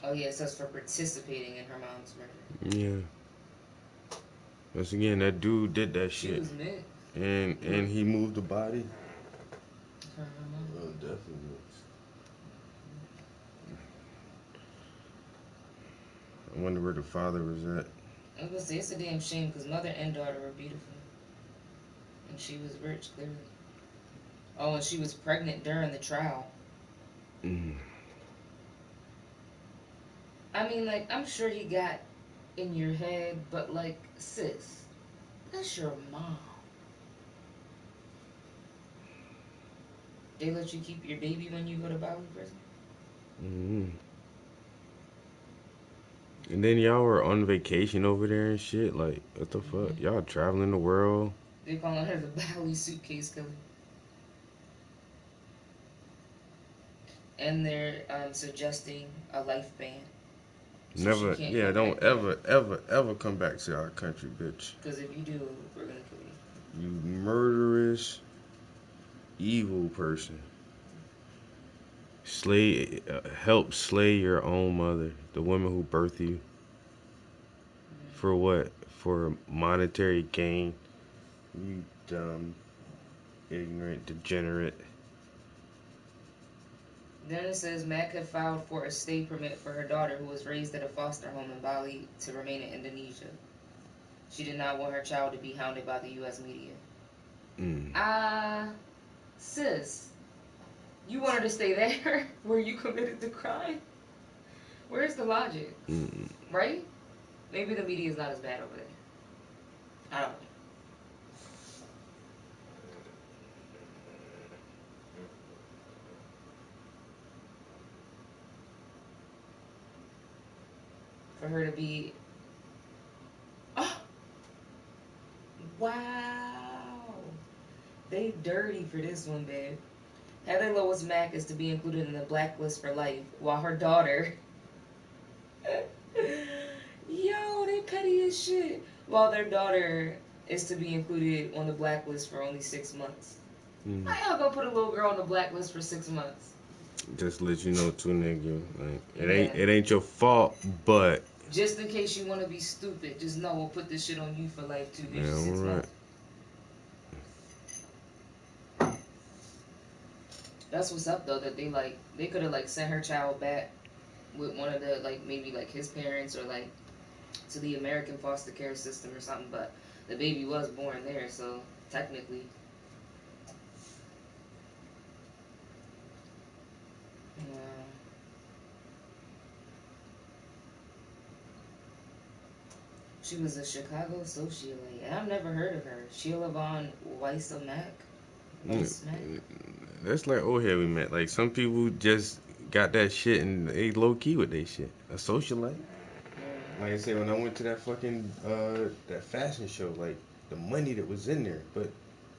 Oh yeah, it says for participating in her mom's murder. Yeah. Once again, that dude did that She shit. was mid. And he moved the body. For her mom. Oh, definitely. I wonder where the father was at. I was gonna say, it's a damn shame because mother and daughter were beautiful. And she was rich, clearly. Oh, and she was pregnant during the trial. Mm. I mean, like, I'm sure he got in your head, but, like, sis, that's your mom. They let you keep your baby when you go to Bali prison? Mm. And then y'all were on vacation over there and shit. Like, what the fuck? Y'all traveling the world. They calling her the Bali suitcase killer. And they're suggesting a life ban. So Never, she can't yeah, come don't back. ever come back to our country, bitch. Because if you do, we're gonna kill you. You murderous, evil person. Help slay your own mother, the woman who birthed you. For what? For monetary gain. You dumb, ignorant, degenerate. Then it says Mac had filed for a stay permit for her daughter who was raised at a foster home in Bali to remain in Indonesia. She did not want her child to be hounded by the U.S. media. Sis, you want her to stay there where you committed the crime? Where's the logic? Right? Maybe the media is not as bad over there. I don't know. For her to be... Oh! Wow! They dirty for this one, babe. Heather Lois Mack is to be included in the blacklist for life, while her daughter... Yo, they petty as shit. While their daughter is to be included on the blacklist for only 6 months. How y'all gonna put a little girl on the blacklist for 6 months? Just let you know too, nigga. Like, it ain't your fault, but Just in case you want to be stupid, just know we'll put this shit on you for life too, bitch. yeah, 6 alright. months. That's what's up though, that they could have like sent her child back with one of the maybe his parents or to the American foster care system or something, but the baby was born there, so technically. She was a Chicago socialite, and I've never heard of her. Sheila Von Weisselmack. That's like old head we met. Like some people just got that shit and they low key with they shit. A socialite. Like I said, when I went to that fucking that fashion show, like the money that was in there, but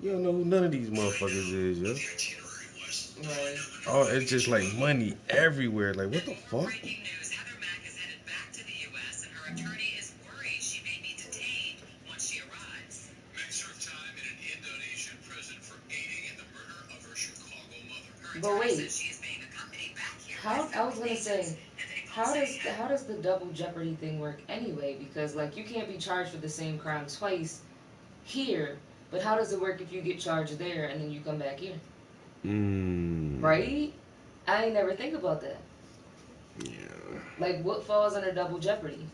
you don't know who none of these motherfuckers is, yo. Right. Oh, it's just like money everywhere. Like what the fuck? But wait, I was gonna say, how does the double jeopardy thing work anyway? Because you can't be charged for the same crime twice here, but how does it work if you get charged there and then you come back here? Right? I ain't never think about that. Yeah. Like, what falls under double jeopardy?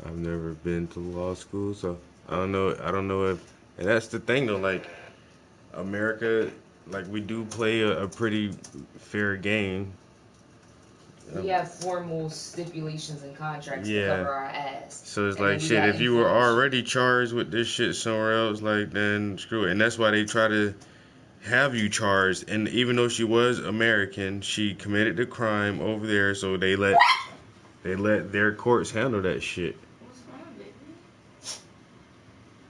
I've never been to law school, so I don't know. I don't know if, and that's the thing though. Like America, like we do play a pretty fair game. We have formal stipulations and contracts to Yeah. cover our ass. So it's And like then we shit. got If you were informal shit. already charged with this shit somewhere else, like then screw it. And that's why they try to have you charged. And even though she was American, she committed the crime over there. So they let their courts handle that shit.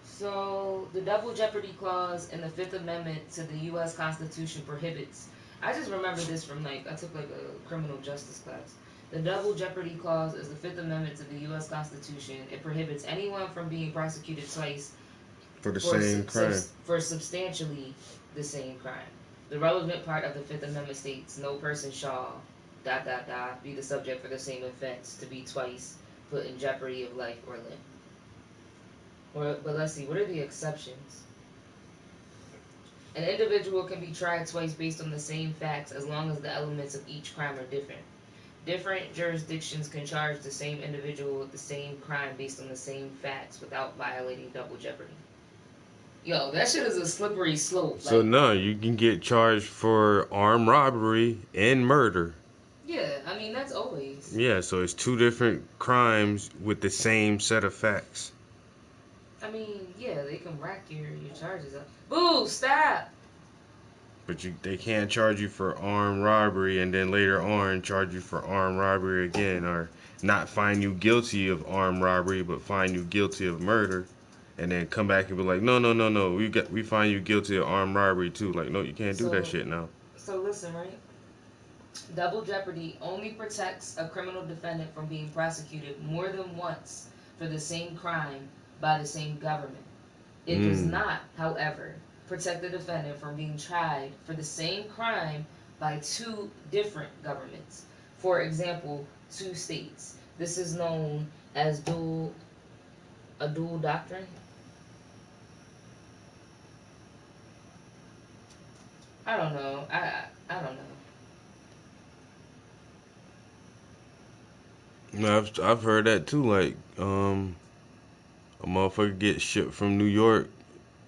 So, the double jeopardy clause in the Fifth Amendment to the U.S. Constitution prohibits. I just remember this from I took like a criminal justice class. The double jeopardy clause is the Fifth Amendment to the U.S. Constitution. It prohibits anyone from being prosecuted twice For the same crime. for substantially the same crime. The relevant part of the Fifth Amendment states, no person shall, ... be the subject for the same offense to be twice put in jeopardy of life or limb. But let's see, what are the exceptions? An individual can be tried twice based on the same facts as long as the elements of each crime are different. Different jurisdictions can charge the same individual with the same crime based on the same facts without violating double jeopardy. Yo, that shit is a slippery slope. So no, you can get charged for armed robbery and murder. Yeah, I mean, that's always. Yeah, so it's two different crimes with the same set of facts. I mean, yeah, they can rack your charges up. Boo, stop! But they can't charge you for armed robbery and then later on charge you for armed robbery again, or not find you guilty of armed robbery but find you guilty of murder, and then come back and be like, no, we find you guilty of armed robbery too. Like, no, you can't do that shit now. So listen, right? Double jeopardy only protects a criminal defendant from being prosecuted more than once for the same crime by the same government. It does not, however, protect the defendant from being tried for the same crime by two different governments. For example, two states. This is known as a dual doctrine. I don't know. I don't know. No, I've heard that too. Like, a motherfucker gets shipped from New York,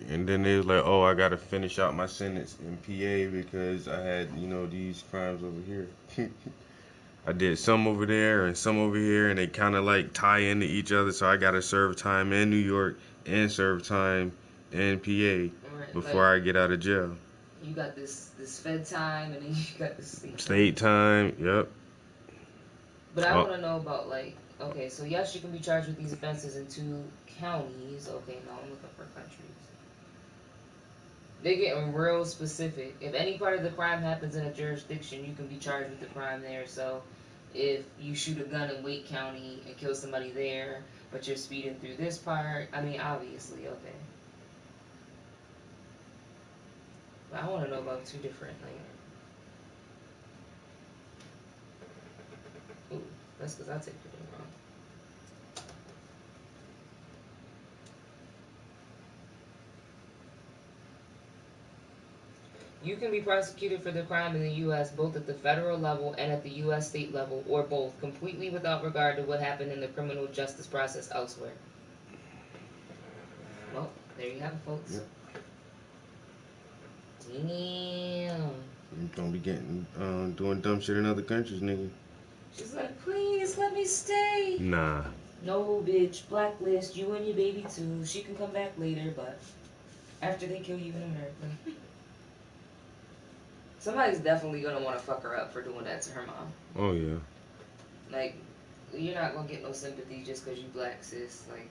and then they was like, oh, I gotta finish out my sentence in PA because I had, these crimes over here. I did some over there and some over here, and they kind of like tie into each other. So I gotta serve time in New York and serve time in PA before I get out of jail. You got this Fed time, and then you got this state time. Yep. But I want to know about okay, so yes, you can be charged with these offenses in two counties. Okay, now I'm looking for countries. They're getting real specific. If any part of the crime happens in a jurisdiction, you can be charged with the crime there. So if you shoot a gun in Wake County and kill somebody there, but you're speeding through this part, I mean, obviously, okay. But I want to know about two different, ooh, that's because I take it wrong. You can be prosecuted for the crime in the U.S. both at the federal level and at the U.S. state level, or both, completely without regard to what happened in the criminal justice process elsewhere. Well, there you have it, folks. Yep. Damn. You gonna be getting doing dumb shit in other countries, nigga. She's like, please let me stay. Nah. No, bitch. Blacklist you and your baby too. She can come back later, but after they kill you in America. Somebody's definitely gonna want to fuck her up for doing that to her mom. Oh yeah. Like, you're not gonna get no sympathy just because you black, sis. Like,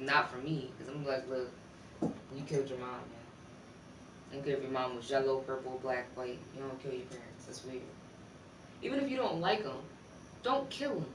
not from me, because I'm like, look, you killed your mom, man. I don't care if your mom was yellow, purple, black, white. You don't kill your parents. That's weird. Even if you don't like them, don't kill them.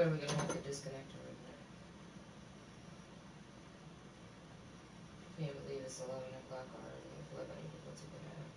swear we're gonna have to disconnect her right now. Can't believe it's 11 o'clock already. I feel like I need to go take a nap.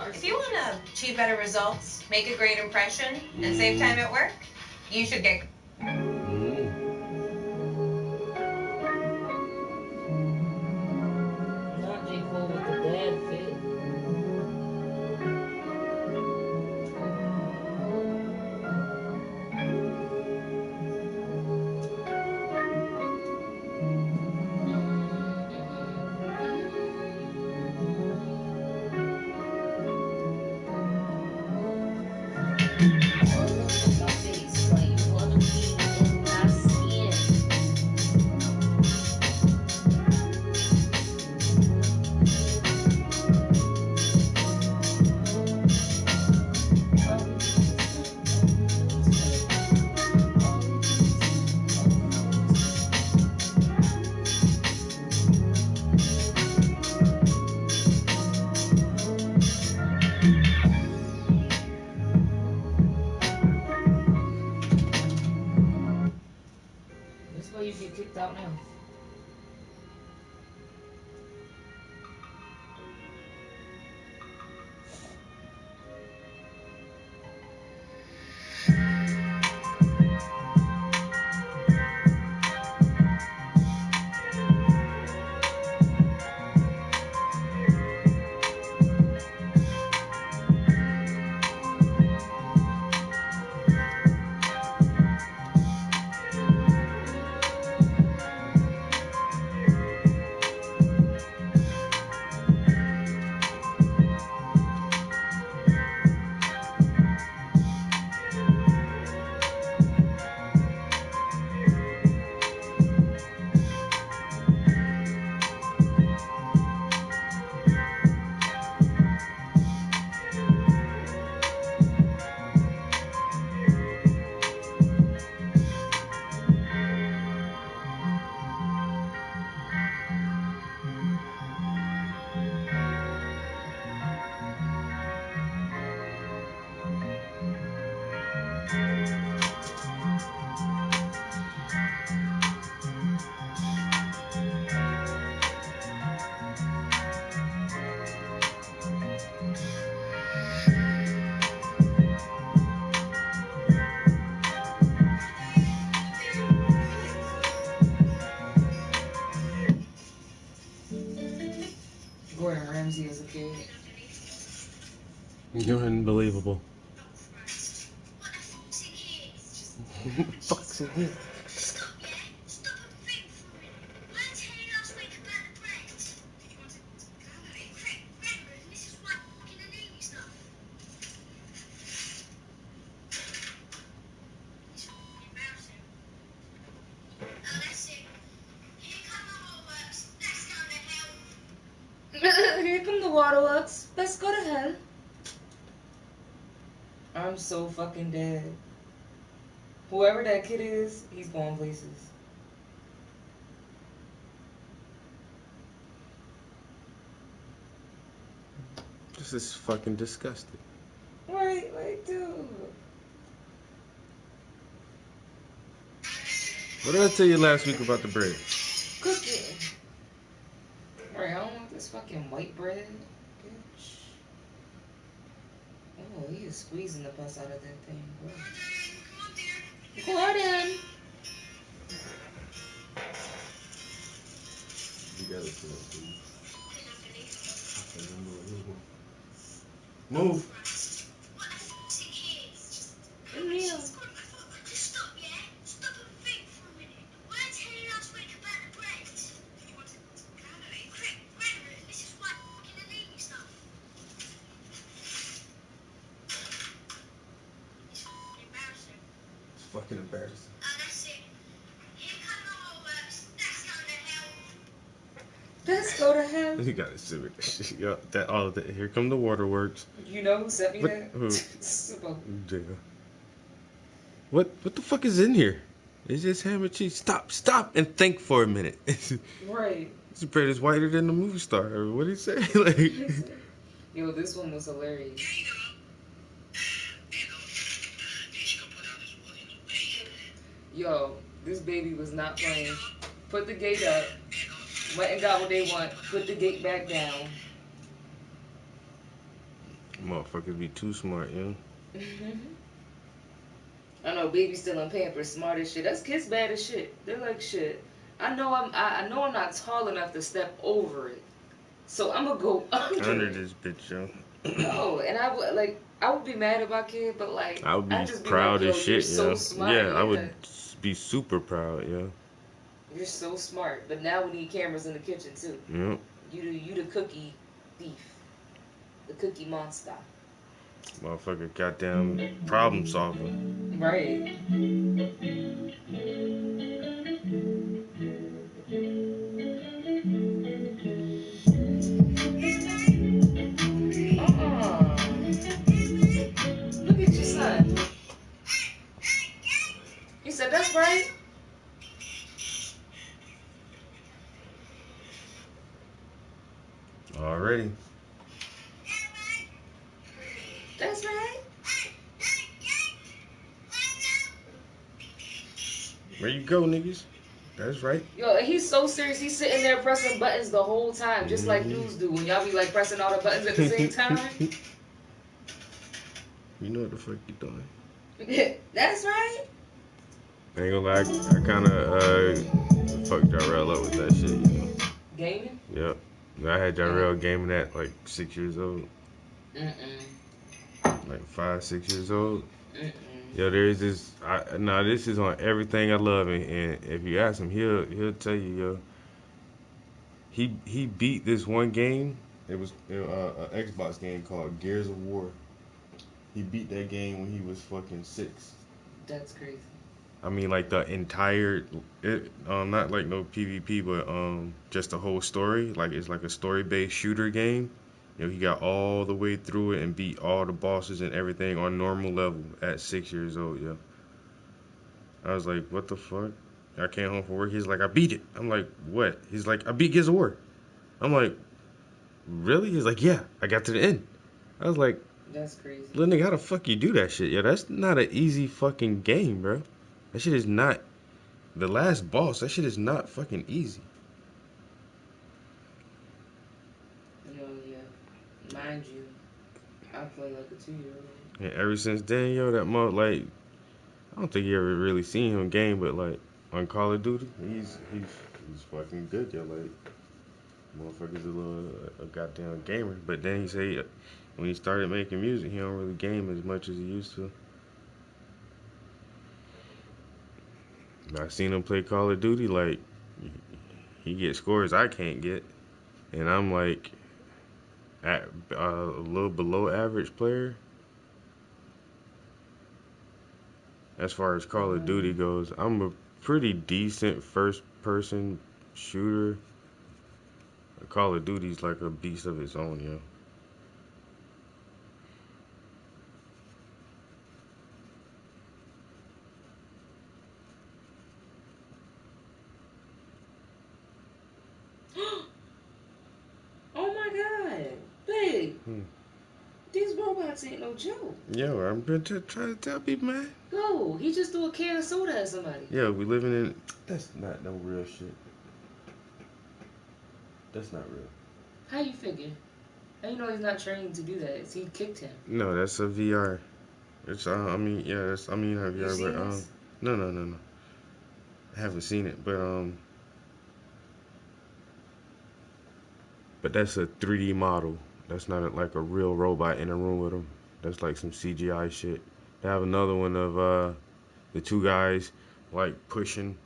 If you want to achieve better results, make a great impression, and save time at work, you should get. Not J. Cole with the dad fit. That's why you get kicked out now. Gordon Ramsay as a kid. You're unbelievable. Fuck's in here. here come the waterworks. Let's go to hell. I'm so fucking dead. Whoever that kid is, he's going places. This is fucking disgusting. Right, like, dude. What did I tell you last week about the bread? Cooking. Right, I don't want this fucking white bread, bitch. Oh, he is squeezing the pus out of that thing, bro. Gordon! You gotta sit up, please. Move. Emil. It's fucking embarrassing. Let's go to hell. You gotta sit with that shit. Yo, that all of that. Here come the waterworks. You know who sent me What? that? Who? Sybil. Jada. What the fuck is in here? It's just ham and cheese. Stop and think for a minute. Right. This bread is whiter than the movie star. Or what did he say? Like, Yo, this one was hilarious. Yo, this baby was not playing. Put the gate up. Went and got what they want. Put the gate back down. motherfuckers be too smart, yo. I know, baby still in Pampers, smart as shit. That's kids bad as shit. They're like shit. I know I'm not tall enough to step over it, so I'm gonna go under This bitch, yo. No, and I would be mad at my kid, but like I would be I'd just proud like, as shit, you're yo. so smart, Yeah, I would be super proud, yo. You're so smart, but now we need cameras in the kitchen too. Yep. You the cookie thief, the cookie monster. Motherfucker, goddamn problem solver. Right. Look at your son. He said, that's right. Already. That's right. Where you go, niggas? That's right. Yo, he's so serious. He's sitting there pressing buttons the whole time, just like dudes do when y'all be like pressing all the buttons at the same time. You know what the fuck you doing. That's right. I ain't gonna lie, I kinda fucked Jarrell up with that shit, you know. Gaming? Yep. I had Jarrell gaming at like 6 years old. Like 5, 6 years old. Yo, there's this. This is on everything I love, and if you ask him, he'll tell you, yo. He beat this one game. It was an Xbox game called Gears of War. He beat that game when he was fucking 6. That's crazy. I mean, like the entire, not like no PvP, but just the whole story. Like it's like a story-based shooter game. You know, he got all the way through it and beat all the bosses and everything on normal level at 6 years old, yo. I was like, what the fuck? I came home from work. He's like, I beat it. I'm like, what? He's like, I beat Gears of War. I'm like, really? He's like, yeah, I got to the end. I was like, that's crazy. Little nigga, how the fuck you do that shit? Yo, that's not an easy fucking game, bro. That shit is not, the last boss, that shit is not fucking easy. Mind you, I play like a 2-year-old. And ever since then, yo, that like, I don't think you ever really seen him game, but like on Call of Duty, he's fucking good, yo. Like, motherfucker's a goddamn gamer. But then he say when he started making music, he don't really game as much as he used to. I seen him play Call of Duty, like he gets scores I can't get, and I'm like at a little below average player as far as Call of Duty goes. I'm a pretty decent first person shooter. Call of Duty's like a beast of its own, yo. Oh my God, babe. These robots ain't no joke. Yo, I'm trying to tell people, man. Go. He just threw a can of soda at somebody. Yo, we living in. That's not no real shit. That's not real. How you figure? How you know he's not trained to do that? He kicked him. No, that's a VR. It's I mean, yeah, that's a VR, You seen but this? no. I haven't seen it, but that's a 3D model. That's not like a real robot in a room with him. That's like some CGI shit. They have another one of the two guys like pushing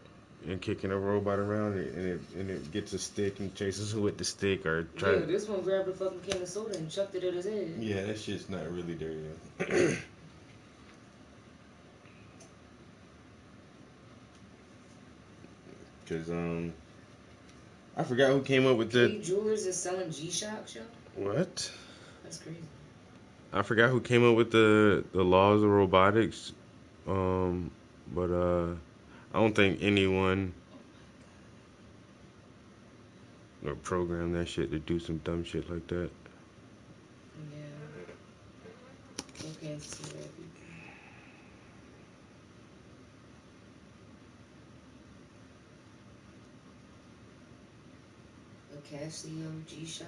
and kicking a robot around, and it gets a stick and chases with the stick or try. Yeah, this one grabbed a fucking can of soda and chucked it at his head. Yeah, that shit's not really there yet. Cause I forgot who came up with K Jewelers is selling G-Shock, yo. What? That's crazy. I forgot who came up with the laws of robotics, but I don't think anyone would program that shit to do some dumb shit like that. Yeah. Okay, see that. A Casio G-Shock.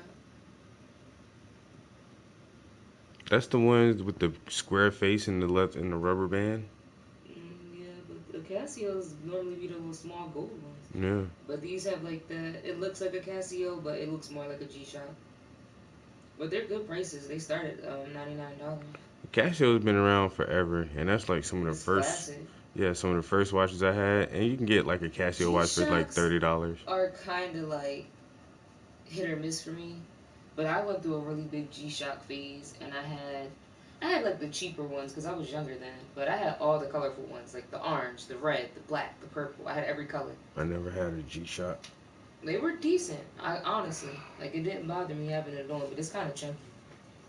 That's the ones with the square face and the left and the rubber band. Yeah, but the Casios normally be the little small gold ones. Yeah. But these have like it looks like a Casio, but it looks more like a G-Shock. But they're good prices. They start at $99. Casio's been around forever, and that's like some of the first. Classic. Yeah, some of the first watches I had, and you can get like a Casio watch for like $30. Are kind of like hit or miss for me. But I went through a really big G-Shock phase, and I had like the cheaper ones because I was younger then. But I had all the colorful ones, like the orange, the red, the black, the purple. I had every color. I never had a G-Shock. They were decent. I honestly, like, it didn't bother me having it on, but it's kind of chunky.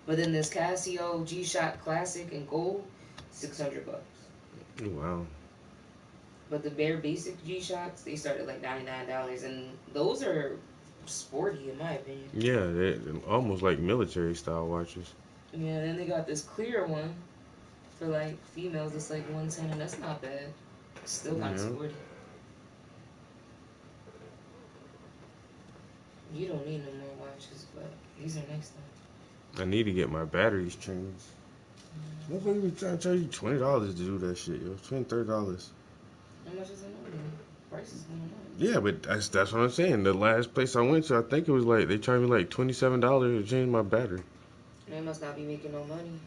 But then this Casio G-Shock Classic in gold, $600. Wow. But the bare basic G-Shocks, they start at like $99, and those are sporty in my opinion. Yeah, they're almost like military style watches. Yeah, then they got this clear one for like females. It's like $110, and that's not bad. Still kind of sporty. You don't need no more watches, but these are nice though. I need to get my batteries changed. Motherfucker be trying to charge you $20 to do that shit, yo. $20, $30. How much is it on? Price is going up. Yeah, but that's what I'm saying. The last place I went to, I think it was like they charged me like $27 to change my battery. They must not be making no money.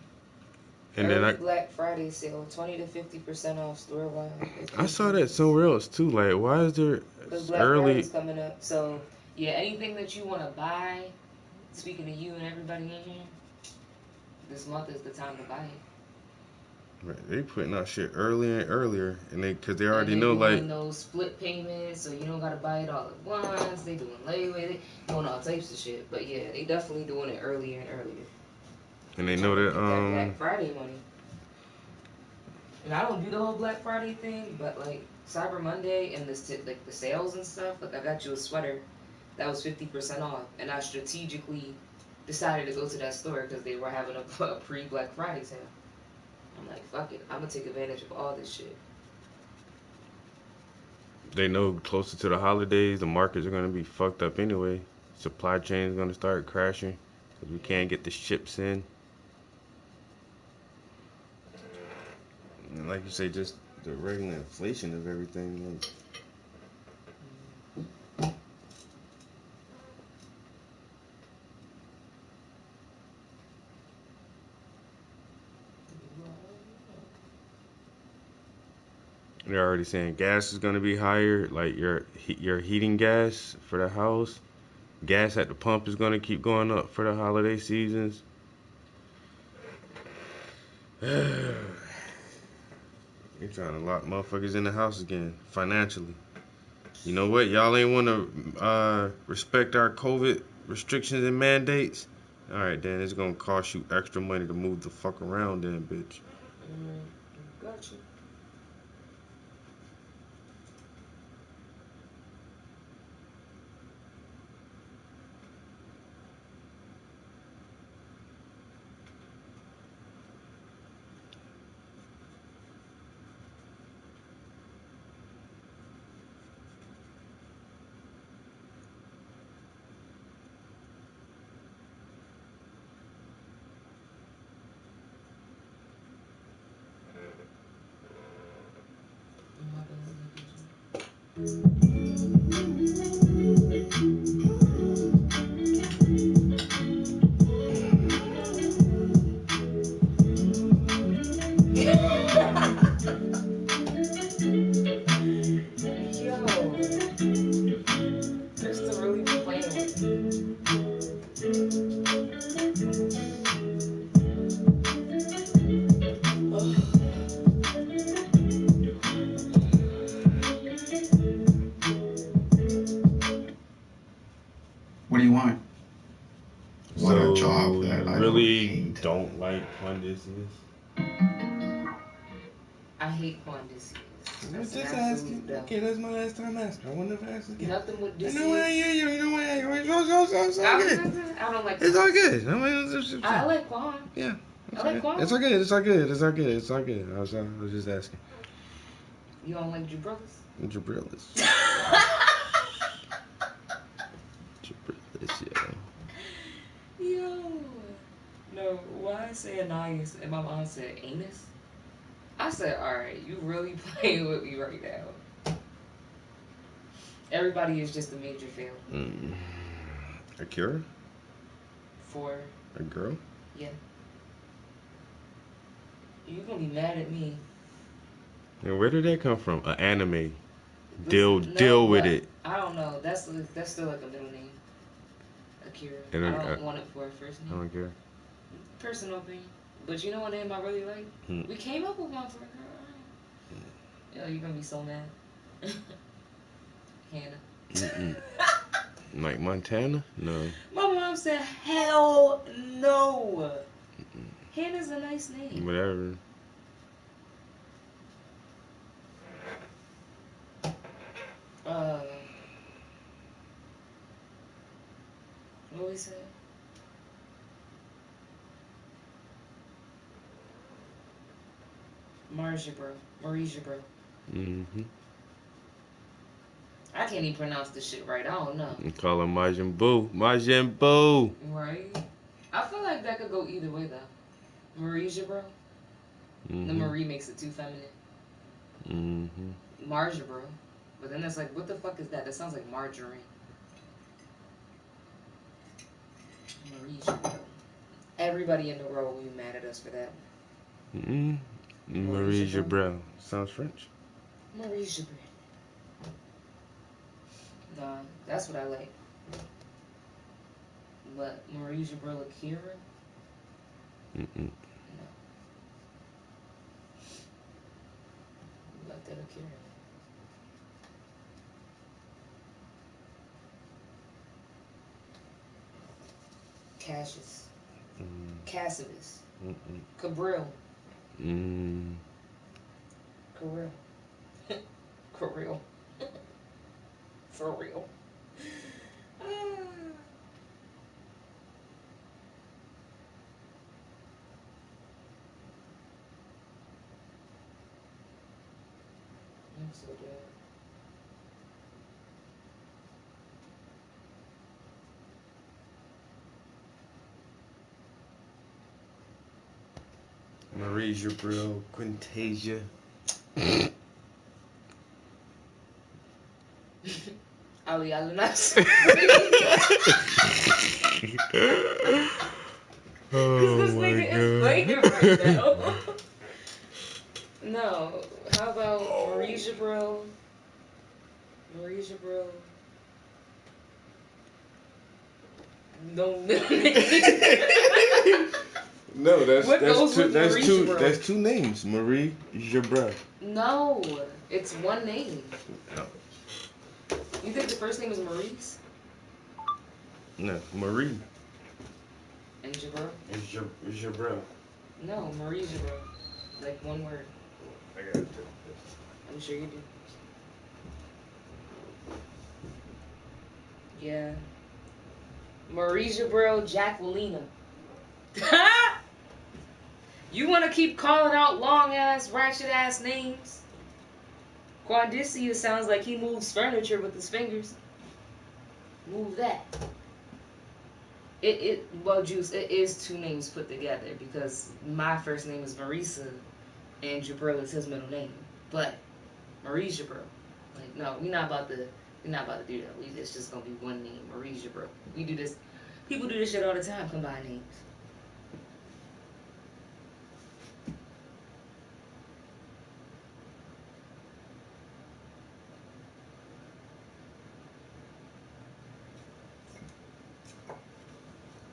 And Early then Black Friday sale, 20 to 50% off store wide. I saw that somewhere else too. Like, why is there Because Black early? Friday's coming up, so yeah, anything that you want to buy. Speaking to you and everybody in here, this month is the time to buy it. Right, they putting out shit earlier and earlier, and because they already And know they like doing those split payments, so you don't gotta buy it all at once. They doing layaway, they doing all types of shit. But yeah, they definitely doing it earlier and earlier. and they know that That Black Friday money. And I don't do the whole Black Friday thing, but like Cyber Monday and like the sales and stuff. Like I got you a sweater that was 50% off, and I strategically decided to go to that store because they were having a pre-Black Friday sale. I'm like, fuck it, I'm gonna take advantage of all this shit. they know closer to the holidays, the markets are gonna be fucked up anyway. Supply chain's gonna start crashing because we can't get the ships in. And like you say, just the regular inflation of everything. Like, they're already saying gas is gonna be higher, like your heating gas for the house. Gas at the pump is gonna keep going up for the holiday seasons. They're trying to lock motherfuckers in the house again, financially. You know what? Y'all ain't wanna respect our COVID restrictions and mandates. All right, then it's gonna cost you extra money to move the fuck around, then, bitch. Got you. What do you want? Want a job that I really don't like Quandis is? I hate Quandis. I was just asking. Okay, that's my last time asking. I won't never ask again. Nothing with this. You know what? You know what? It's all good. I don't like. It's all good. I like Quan. Yeah. I like Quan. It's all good. It's all good. It's all good. It's all good. I was just asking. You don't like Jabrillis? Jabrillis. Jabrillis, yeah. Yo. No, why I say anus and my mom said anus? I said, alright, you really playing with me right now. Everybody is just a major fail. Akira? For a girl? Yeah. You gonna be mad at me. And where did that come from? An anime. Deal with it. I don't know. That's still like a middle name. Akira. I don't want it for a first name. I don't care. Personal opinion. But you know what name I really like? We came up with one for a girl. Yo, you're gonna be so mad. Hannah. Like Montana? No. My mom said, hell no. Hannah's a nice name. Whatever. What we said? Marie Jabro. I can't even pronounce this shit right. I don't know. You call him Majin Buu. Majin Buu. Right? I feel like that could go either way, though. Marie Jabro. The Marie makes it too feminine. Marjabro. But then it's like, what the fuck is that? That sounds like margarine. Marie Jabro. Everybody in the world will be mad at us for that. Marie Jabro. Sounds French. Marie Jabro. Nah, that's what I like. But Marie Jabro Akira? No. Like that Akira. Cassius. Cassius. Cabril. Cabril. Cabril. For real. I'm so dead. Marie Jabro, Quintasia. Ali Alanas. Oh this my nigga God. is playing right now. No. How about Marie Jabro? Marie Jabro. No. No, that's two names. Marie Jabro. No, it's one name. No. You think the first name is Maurice? No, Marie. And Jabril? It's your bro. No, Marie Jabril. Like one word. I got it. I'm sure you do. Yeah. Marie Jabril Jacquelina. You want to keep calling out long-ass, ratchet-ass names? Quadisia sounds like he moves furniture with his fingers. Move that. Well, Juice, it is two names put together because my first name is Marisa and Jabril is his middle name. But Marie Jabril. Like, no, we're not about to do that. It's just gonna be one name, Marie Jabril. We do this. People do this shit all the time, combine names.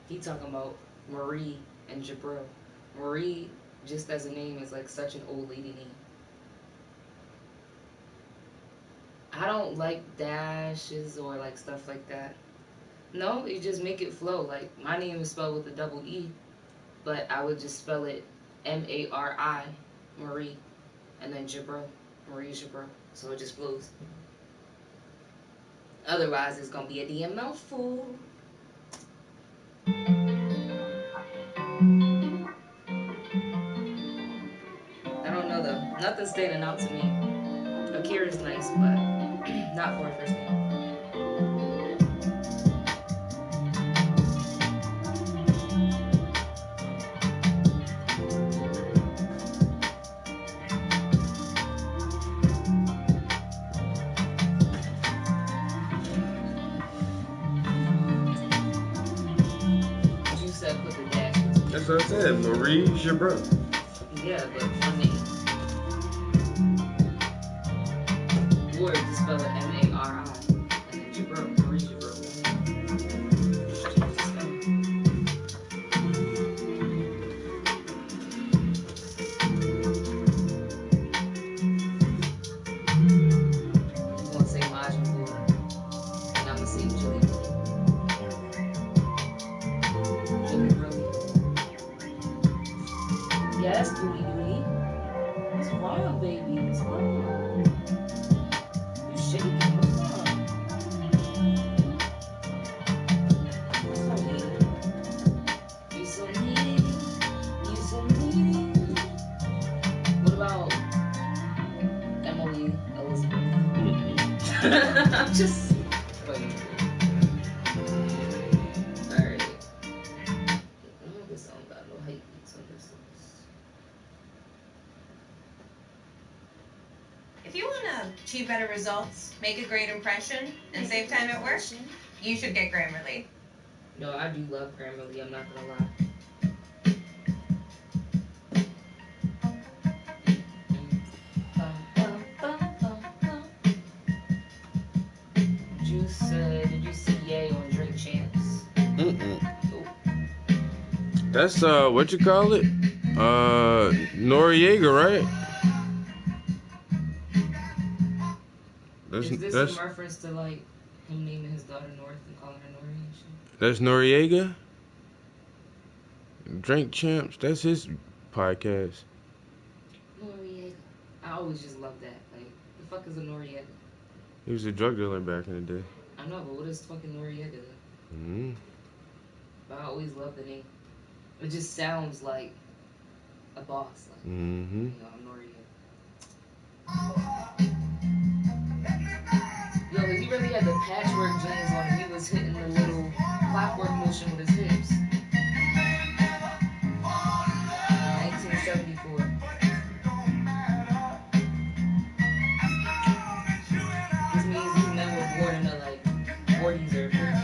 He talking about Marie and Jabril. Marie, just as a name, is like such an old lady name. I don't like dashes or like stuff like that. No, you just make it flow. Like, my name is spelled with a double E, but I would just spell it M-A-R-I, Marie, and then Jabril, Marie Jabril. So it just flows. Otherwise, it's gonna be a damn mouthful. I don't know though. Nothing's standing out to me. Akira's nice, but not for a first name. That's what I said, Marie Jabril. Yeah, but for me. Or to spell it M-A-R-I. And then Jabril, Marie Jabril. I'm gonna say Majin Buu. And I'm gonna say Julie. Yes, booty booty. What's wrong, baby? What's wrong? You shaking? What's wrong? What's so needy? You so needy. You so needy. What about Emily Elizabeth? I'm just playing. Alright. This song got no hate beats on this. If you want to achieve better results, make a great impression, and save time at work, you should get Grammarly. No, I do love Grammarly, I'm not gonna lie. Juice said, did you see Ye on Drink Champs? That's what you call it? Noriega, right? Is this in reference to like him naming his daughter North and calling her Nori and shit? That's Noriega? Drink Champs, that's his podcast. Noriega. I always just love that. Like, the fuck is a Noriega? He was a drug dealer back in the day. I know, but what is fucking Noriega then? Mm-hmm. But I always love the name. It just sounds like a boss. Like, mm-hmm. You know, I'm Noriega. Yo, he really had the patchwork jeans on and he was hitting the little clockwork motion with his hips. 1974. This means these men were born in the like 40s or 50s.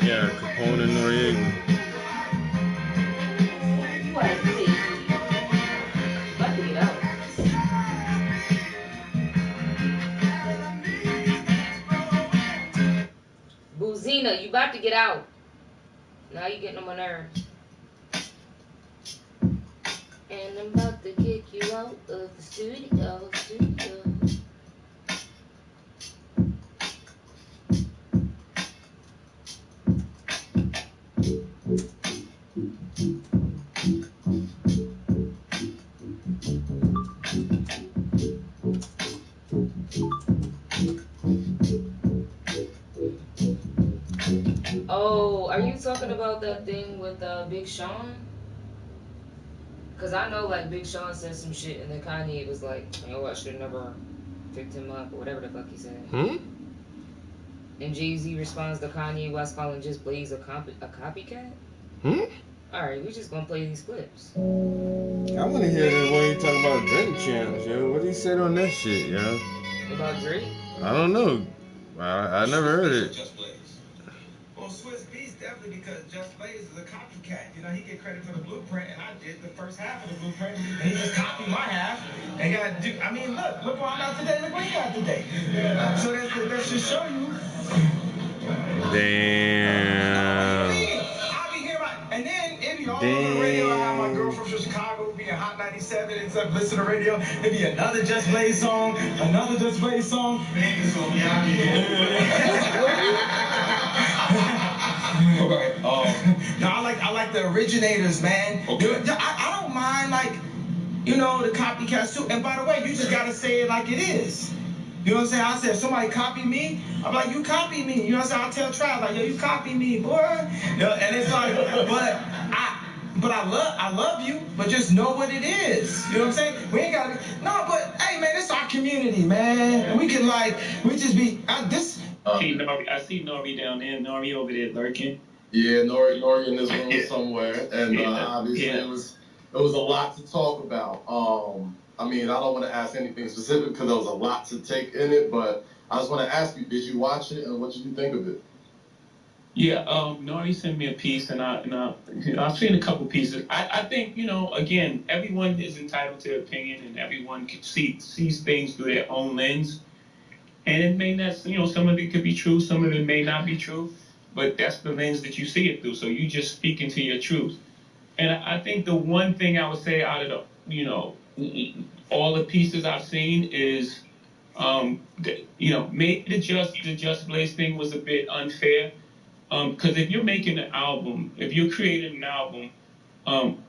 Capone and Noriega. What, baby? About to get out. Boozina, you about have to get out. Now you getting on my nerves. And I'm about to kick you out of the studio. Oh, are you talking about that thing with Big Sean? Cause I know like Big Sean said some shit and then Kanye was like, "Oh, I should have never picked him up," or whatever the fuck he said. And Jay-Z responds to Kanye West calling Just Blaze a copycat. Alright, we just gonna play these clips. I want to hear the one you talk about Drake channels, yo. What he said on that shit, yo? About Drake? I don't know. I never heard it. Well, Swiss Beats definitely because Just Blaze is a copycat. You know, he get credit for the blueprint, and I did the first half of the blueprint, and he just copied my half. And got do. I mean, look where I'm at today. Look where he got today. So that should show you. Damn. I'll be here, and then if you all on the radio, I have my girl from Chicago being Hot 97 and stuff. Listen to the radio. It'd be another Just Blaze song, another Just Blaze song. Okay. No, I like the originators, man. Okay. I don't mind like, you know, the copycats too. And by the way, you just gotta say it like it is. You know what I'm saying? I said, if somebody copy me, I'm like, you copy me. You know what I'm saying? I'll tell Trav, like, yo, you copy me, boy. You know, and it's like, but I love you, but just know what it is. You know what I'm saying? We ain't gotta, no, but hey, man, it's our community, man. We can we just be, I see Nori down there. Nori over there lurking. Yeah, Nori in this room somewhere, and obviously it was a lot to talk about. I mean, I don't want to ask anything specific because there was a lot to take in it, but I just want to ask you, did you watch it, and what did you think of it? Yeah, Nori sent me a piece, and I've seen a couple pieces. I think, you know, again, everyone is entitled to opinion, and everyone sees things through their own lens. And it may not, you know, some of it could be true, some of it may not be true, but that's the lens that you see it through. So you just speak into your truth. And I think the one thing I would say out of the, you know, all the pieces I've seen is, you know, maybe the Just Blaze thing was a bit unfair. Because if you're making an album, if you're creating an album, and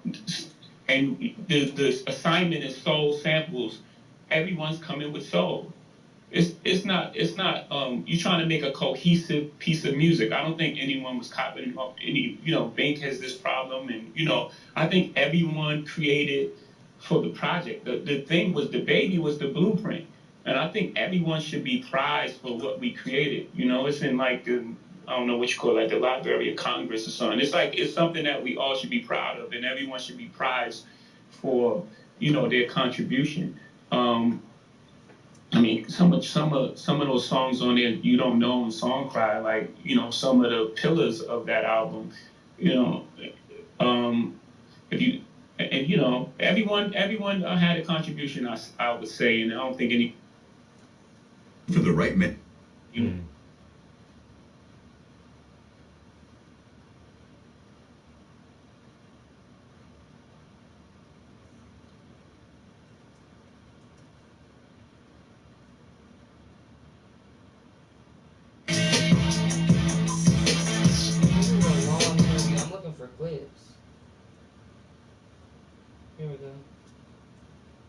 the assignment is soul samples, everyone's coming with soul. It's not you're trying to make a cohesive piece of music. I don't think anyone was copying off any, you know, Bink has this problem, and, you know, I think everyone created for the project. The thing was, the baby was the blueprint. And I think everyone should be prized for what we created. You know, it's in like I don't know what you call it, like the Library of Congress or something. It's something that we all should be proud of, and everyone should be prized for, you know, their contribution. I mean, some of those songs on there you don't know in Songcry, like, you know, some of the pillars of that album, you know, you know, everyone had a contribution, I would say, and I don't think any for the right man. For clips. Here we go.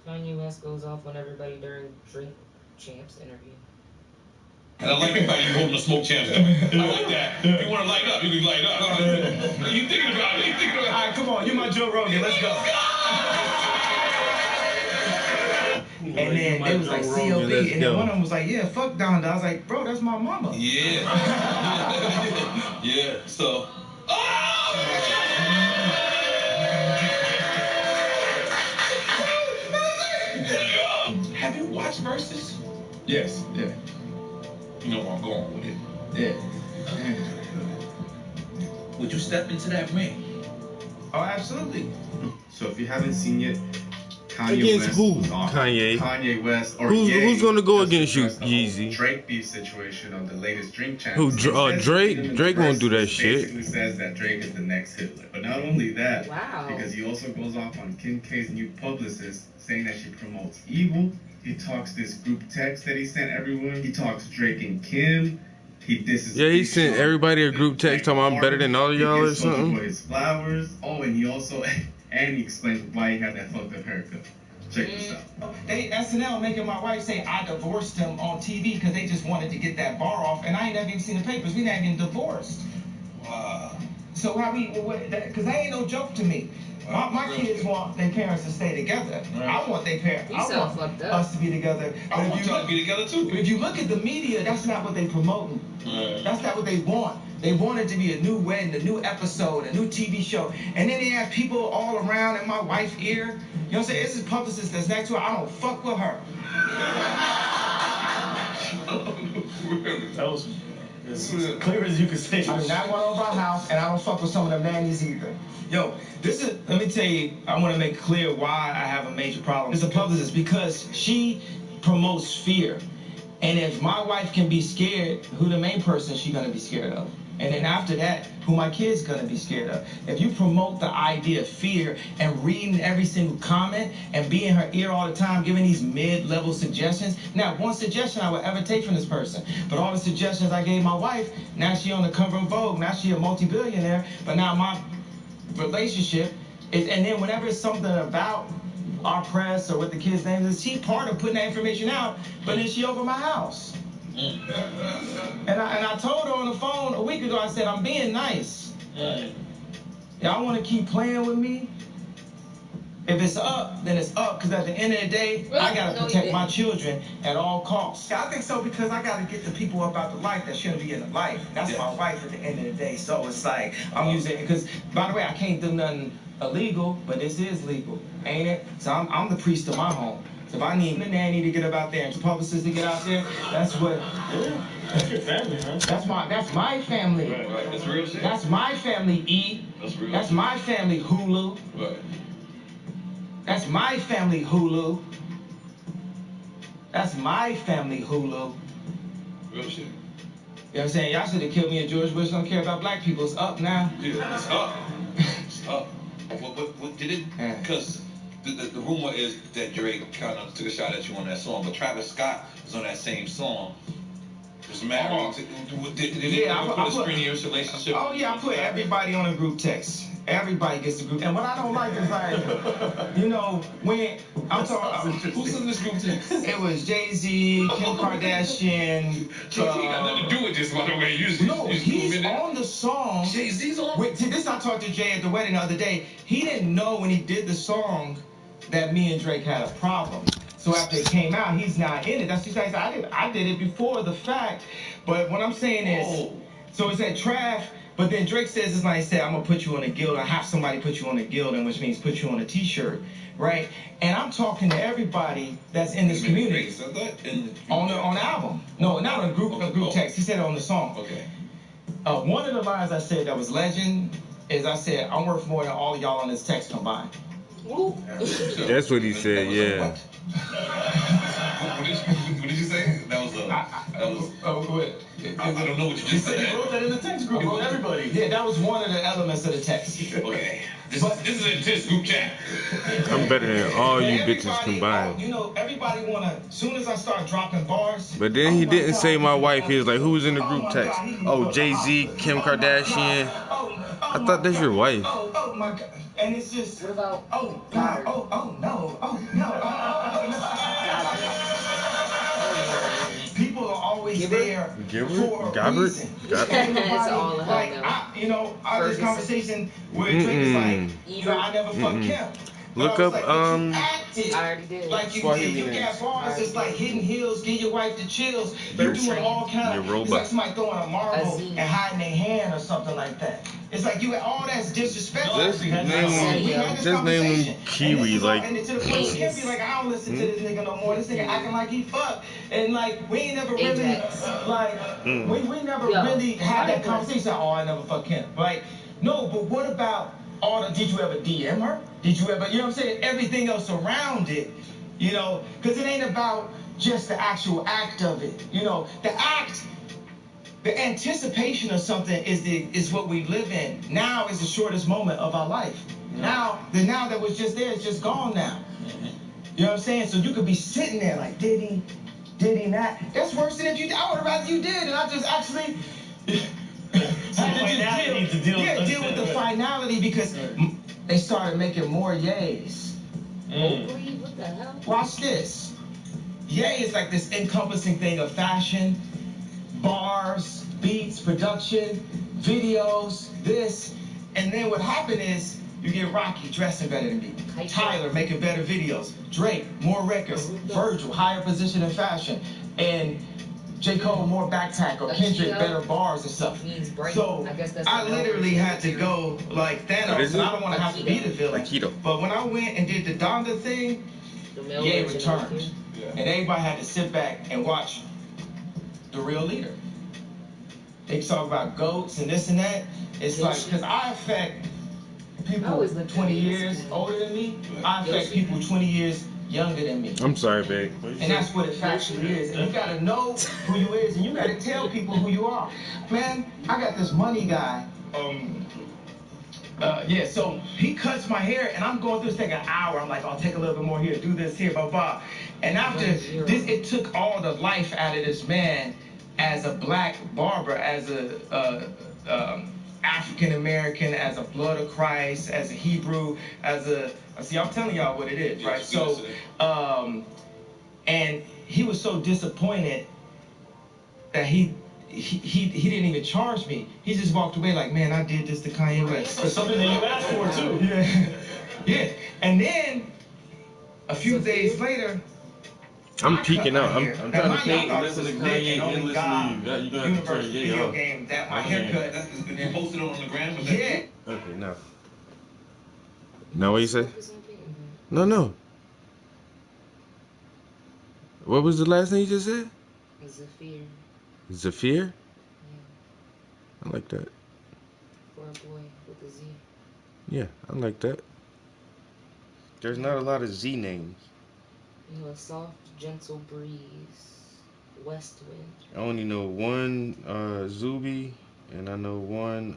Kanye West goes off on everybody during Drink Champs interview. And I like the fact you're holding a smoke champ. I like that. If you want to light up, you can light up. You thinking about it. All right, come on. You're my Joe Rogan. Let's go. And then it was like COB, and then one of them was like, yeah, fuck Donda. I was like, bro, that's my mama. Yeah. Yeah, so... Have you watched Versus? Yes, yeah. You know where I'm going with it. Yeah. Would you step into that ring? Oh, absolutely. So if you haven't seen it, Kanye Against West who? was off. Kanye. Kanye West or Who's Ye gonna go just against you, addressed the whole Yeezy? Drake beef situation on the latest Drink Champs. Who? It says Drake? in the Drake won't do that verses, shit. Basically says that Drake is the next Hitler. But not only that, Wow. because he also goes off on Kim K's new publicist, saying that she promotes evil. He talks this group text that he sent everyone. He talks Drake and Kim. He disses. Yeah, he Big sent Sean. everybody a group text talking about I'm better than all of y'all or He gives Soulja something. Boy his flowers. Oh, and he also and he explains why he had that fucked up haircut. Check this out. They SNL making my wife say I divorced him on TV because they just wanted to get that bar off, and I ain't never even seen the papers. We not even divorced. Wow. So how we? Because that ain't no joke to me. My kids want their parents to stay together. Right. I want their parents. You I sound want fucked up. us to be together. I want y'all to be together too. If you look at the media, that's not what they promoting. Right. That's not what they want. They want it to be a new wedding, a new episode, a new TV show. And then they have people all around in my wife's ear. You know what I'm saying? This is a publicist that's next to her. I don't fuck with her. That was as clear as you could say. I do not want over our house, and I don't fuck with some of the nannies either. Yo, this is, let me tell you, I want to make clear why I have a major problem. It's a publicist because she promotes fear. And if my wife can be scared, who the main person she gonna be scared of? And then after that, who my kid's gonna be scared of? If you promote the idea of fear and reading every single comment and be in her ear all the time, giving these mid-level suggestions, not one suggestion I would ever take from this person, but all the suggestions I gave my wife, now she on the cover of Vogue, now she a multi-billionaire, but now my relationship is, and then whenever it's something about our press or what the kid's name is, she part of putting that information out, but then she over my house. And I told her on the phone a week ago, I said, I'm being nice. Y'all want to keep playing with me? If it's up, then it's up, because at the end of the day, I got to protect my children at all costs. I think so, because I got to get the people up out the life that shouldn't be in the life. That's my wife at the end of the day. So it's like, I'm using it, because, by the way, I can't do nothing illegal, but this is legal, ain't it? So I'm the priest of my home. So if I need the nanny to get up out there and the publicist to get out there, that's what. Yeah. That's your family, man. That's my family. Right. That's real shit. That's my family, E. That's real. That's my family, Hulu. Right. That's my family, Hulu. That's my family, Hulu. Real shit. You know what I'm saying? Y'all should have killed me and George Bush don't care about black people. It's up now. Yeah, it's up. It's up. What did it? Because the rumor is that Drake kind of took a shot at you on that song, but Travis Scott was on that same song. Was married. Did it put a screen in your relationship? Oh yeah, I put everybody on a group text. Everybody gets a group. And what I don't like is like, you know, when I'm talking, who's in this group text? It was Jay-Z, Kim Kardashian. Jay-Z got nothing to do with this, by the way. No, he's on the song. Jay-Z's on. This I talked to Jay at the wedding the other day. He didn't know when he did the song that me and Drake had a problem. So after it came out, he's not in it. That's just like I did it before the fact. But what I'm saying is, so it's at Trav. But then Drake says it's like he said, I'm gonna put you on a guild. I have somebody put you on a guild, which means put you on a T-shirt, right? And I'm talking to everybody that's in this community. Drake said that on the album. No, not on a group text. He said it on the song. Okay. One of the lines I said that was legend is I said I'm worth more than all of y'all on this text combined. That's what he said. Yeah. What did you say? That was I don't know what you just said. He wrote that in the text group. Wrote everybody. Yeah, that was one of the elements of the text. Okay. This is an intense group chat. I'm better than all you bitches combined. You know, everybody wanna. Soon as I start dropping bars. But then he didn't say my wife. He was like, who was in the group text? Oh, Jay-Z, Kim Kardashian. I thought that's your wife. Oh my God. And it's just. What about? Oh God. Oh no. People are always there for a reason. It's all in like, I had this conversation where Drake is like, I never fucked Kim. Look up, I already did. Like you did. You got bars. It's like Hidden Hills, give your wife the chills. They're doing all kind of. It's like somebody throwing a marble and hiding their hand or something like that. It's like you all that's disrespectful. Just name him Kiwi, like. And to the point where Kim be like, I don't listen to this nigga no more. This nigga acting like he fucked. And like we ain't never really we never really had that conversation. Oh, I never fucked him. Like no, but what about did you ever DM her? Did you ever, you know what I'm saying? Everything else around it, you know, because it ain't about just the actual act of it. You know, the act, the anticipation of something is what we live in. Now is the shortest moment of our life. Now, the now that was just there is just gone now. You know what I'm saying? So you could be sitting there like, did he not? That's worse than if you, I would have rather you did, and I just actually had to deal with the finality, because they started making more yays. What the hell? Watch this. Yay is like this encompassing thing of fashion, bars, beats, production, videos, this. And then what happened is you get Rocky dressing better than me, Tyler making better videos, Drake, more records, Virgil, higher position in fashion, and J. Cole, more back tack, or Kendrick, better bars and stuff. So I literally had to go like Thanos, and I don't want to have to be the villain. But when I went and did the Donda thing, Ye returned. And everybody had to sit back and watch the real leader. They talk about goats and this and that. It's like, because I affect people 20 years older than me. I affect people 20 years younger than me. I'm sorry, babe. And that's what it factually is. And you gotta know who you is, and you gotta tell people who you are. Man, I got this money guy. So he cuts my hair, and I'm going through this thing an hour. I'm like, I'll take a little bit more here, do this here, blah, blah. And after this, it took all the life out of this man as a black barber, as a African American, as a blood of Christ, as a Hebrew, as a, see, I'm telling y'all what it is, right? So, and he was so disappointed that he didn't even charge me. He just walked away like, man, I did this to Kanye West. For something that you asked for too. Yeah. Yeah. And then a few days later, I'm peeking out. I'm now, trying to mind think. y'all thought Listen it to was Nick Kanye and and only listen God, to you. You're gonna have to turn universe Ye video off. game, that my I can't. haircut. You posted it on the gram? Yeah. Okay, now. Now what you say? No. What was the last thing you just said? Zafir. Zafir? I like that. For a boy with a Z. Yeah, I like that. There's not a lot of Z names. You know, a soft, gentle breeze. West wind. I only know one Zuby, and I know one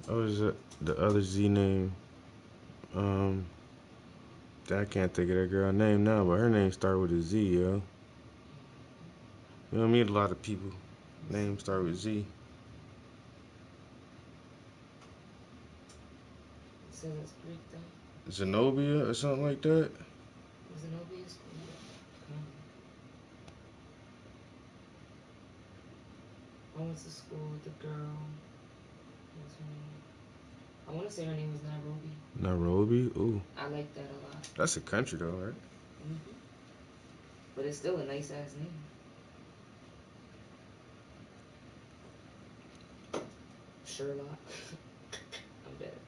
what was the other Z name? I can't think of that girl name now, but her name started with a Z, yo. You know what I mean? A lot of people names start with Z. So that's Greek though. Zenobia or something like that. Zenobia's cool. I went to school with a girl. What's her name? I want to say her name was Nairobi. Nairobi? Ooh. I like that a lot. That's a country though, right? Mm-hmm. But it's still a nice ass name. Sherlock. I'm better.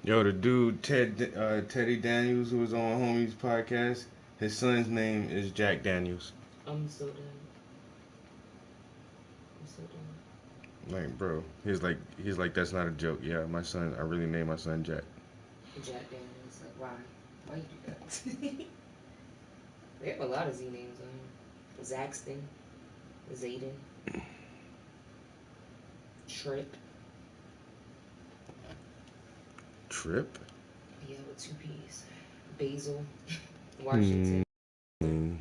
Yo, the dude Teddy Daniels, who was on Homie's podcast, his son's name is Jack Daniels. I'm so done. Like, bro, he's like that's not a joke. Yeah, my son, I really named my son Jack. Jack Daniels. Like, why? Why you do that? They have a lot of Z names on here. Zaxton, Zayden, Trip. Trip? Yeah, with 2 P's. Basil, Washington, Xander,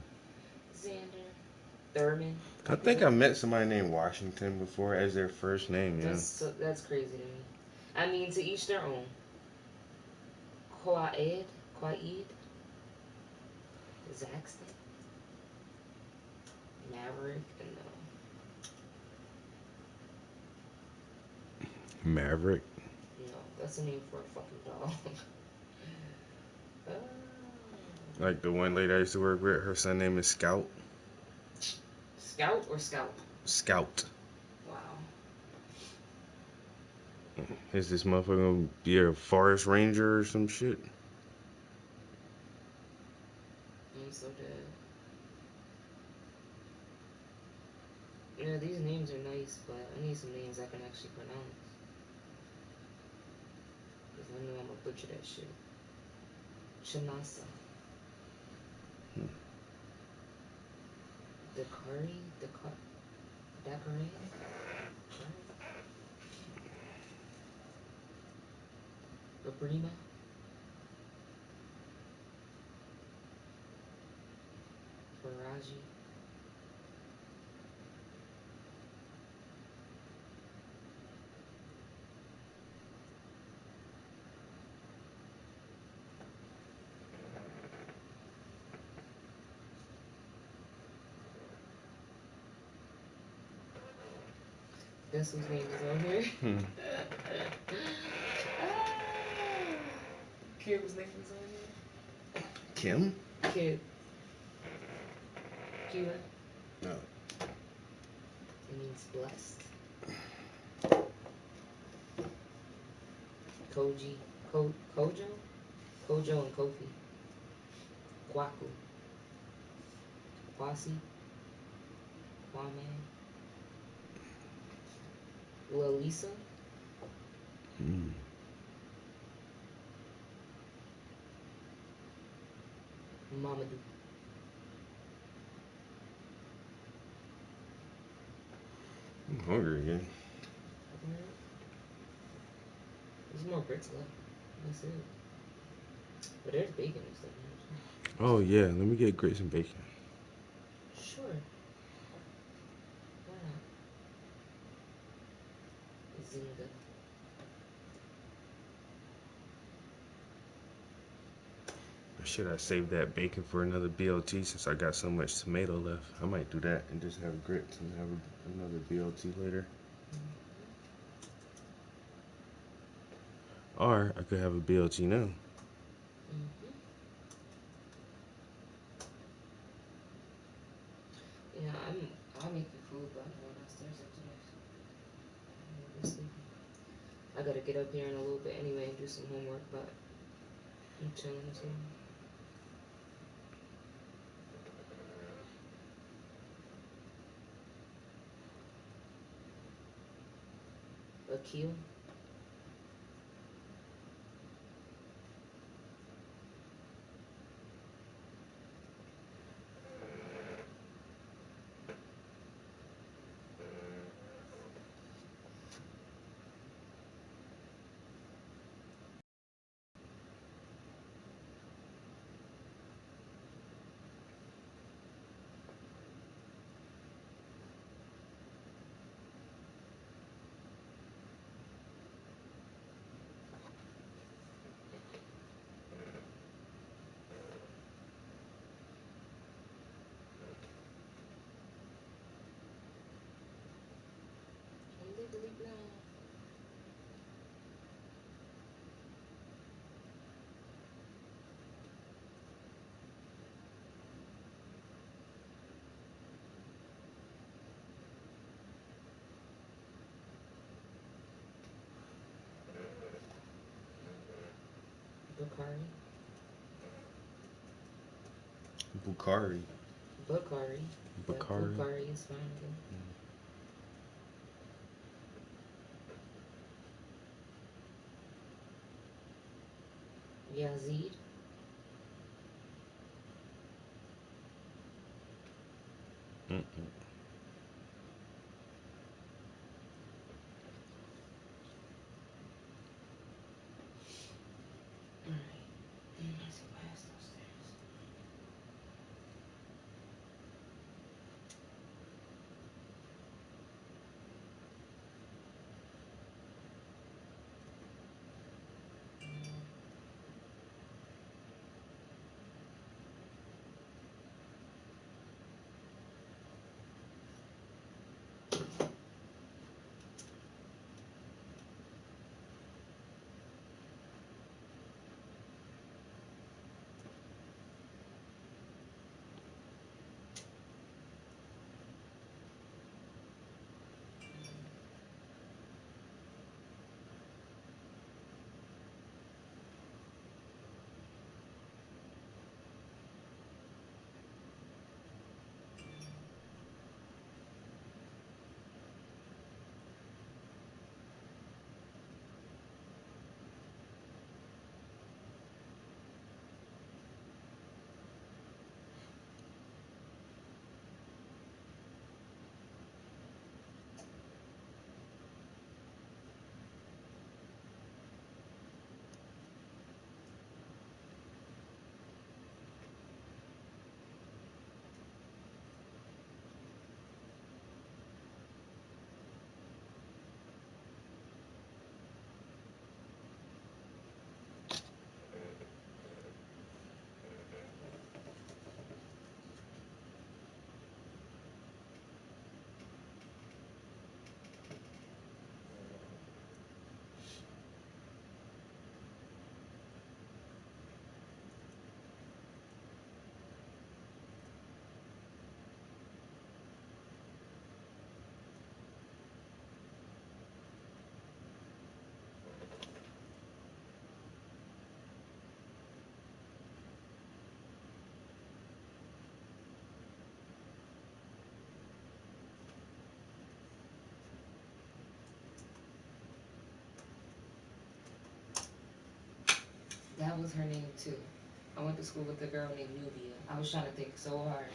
Thurman. I think I met somebody named Washington before as their first name. Yeah. That's crazy to me. I mean, to each their own. Quaid, Zaxton, Maverick, and Maverick. no, that's a name for a fucking dog. Like the one lady I used to work with, her son name is Scout. Scout or Scout? Scout. Wow. Is this motherfucker gonna be a forest ranger or some shit? I'm so dead. Yeah, these names are nice, but I need some names I can actually pronounce. Because I know I'm gonna butcher that shit. Chanasa. Dakari? Dakari? Abrima? Faraji? Guess whose name is on here? Kim's name is on here. Kim? Kid. Cuba. No. It means blessed. Koji. Kojo? Kojo and Kofi. Kwaku. Kwasi. Kwame. Lalisa. Mamadou. I'm hungry again. There's more bricks left. That's it. But there's bacon and stuff. Oh yeah, let me get grits and bacon. Sure. Why not? Zinga. Should I save that bacon for another BLT since I got so much tomato left? I might do that and just have grits and have another BLT later. Or I could have a BLT now. Yeah, I'll make you food, but I'm going downstairs after this. I gotta get up here in a little bit anyway and do some homework, but I'm chilling as well. Akil. Legally blonde. Bakari. Bukhari. Bakari. Bakari. Bakari is fine again. Yazid. Let's go past those stairs. That was her name too. I went to school with a girl named Nubia. I was trying to think so hard.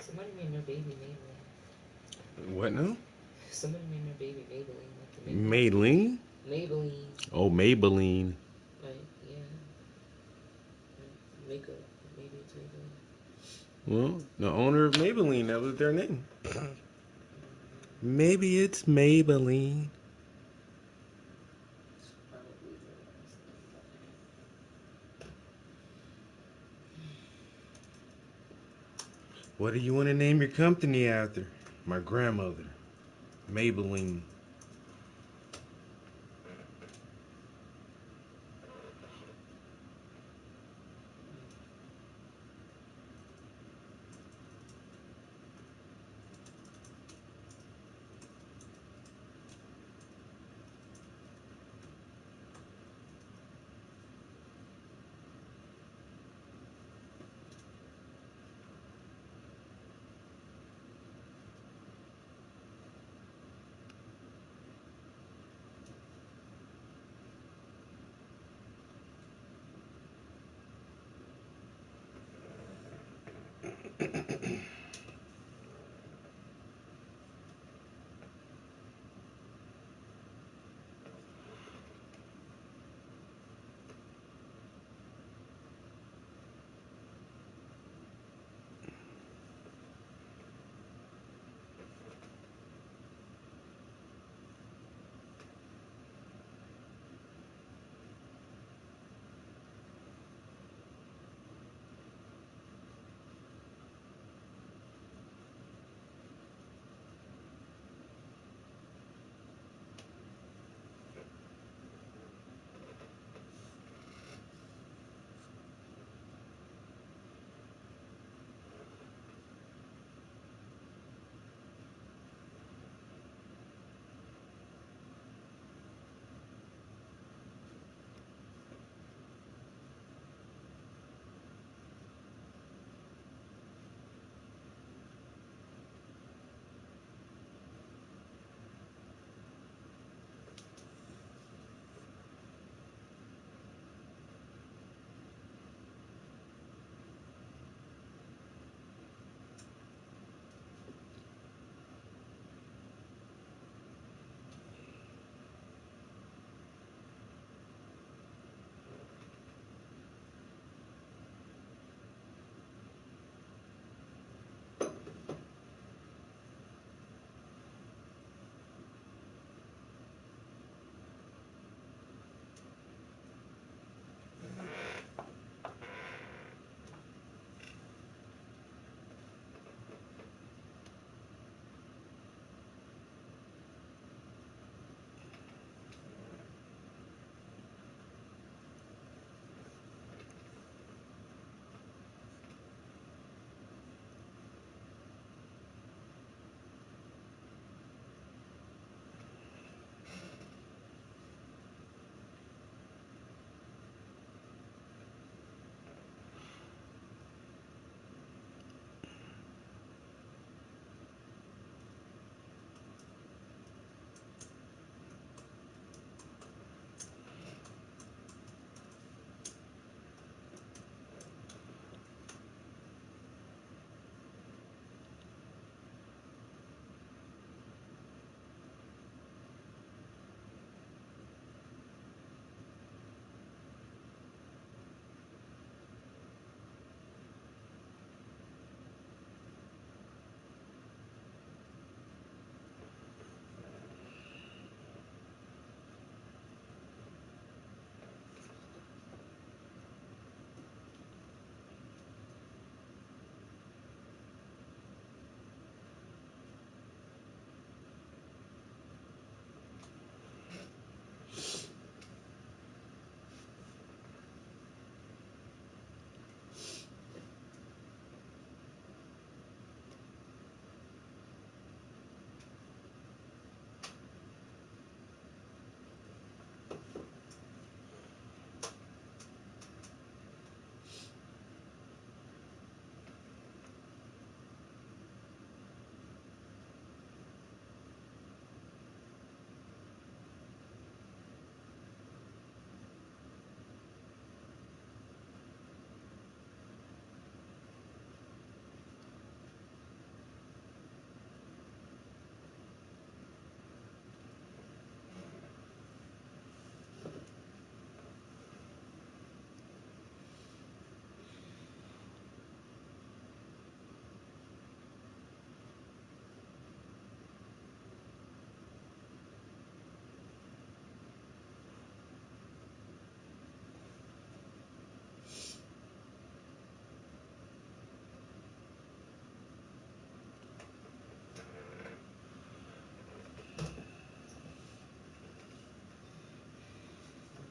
Somebody named their baby Maybelline. What now? Somebody named their baby Maybelline. Like the Maybelline? Maybelline. Oh, Maybelline. Like, yeah. Makeup. Maybe it's Maybelline. Well, the owner of Maybelline, that was their name. Maybe it's Maybelline. What do you want to name your company after? My grandmother. Maybelline.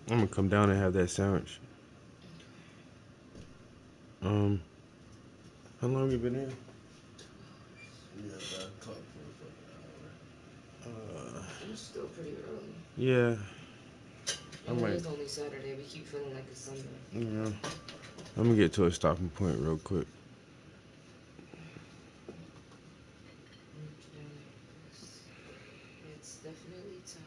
I'm gonna come down and have that sandwich. How long you been here? It was still pretty early. Yeah. I mean, it's only Saturday. We keep feeling like it's Sunday. Yeah. I'm gonna get to a stopping point real quick. It's definitely tough.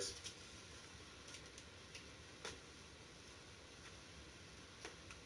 guys.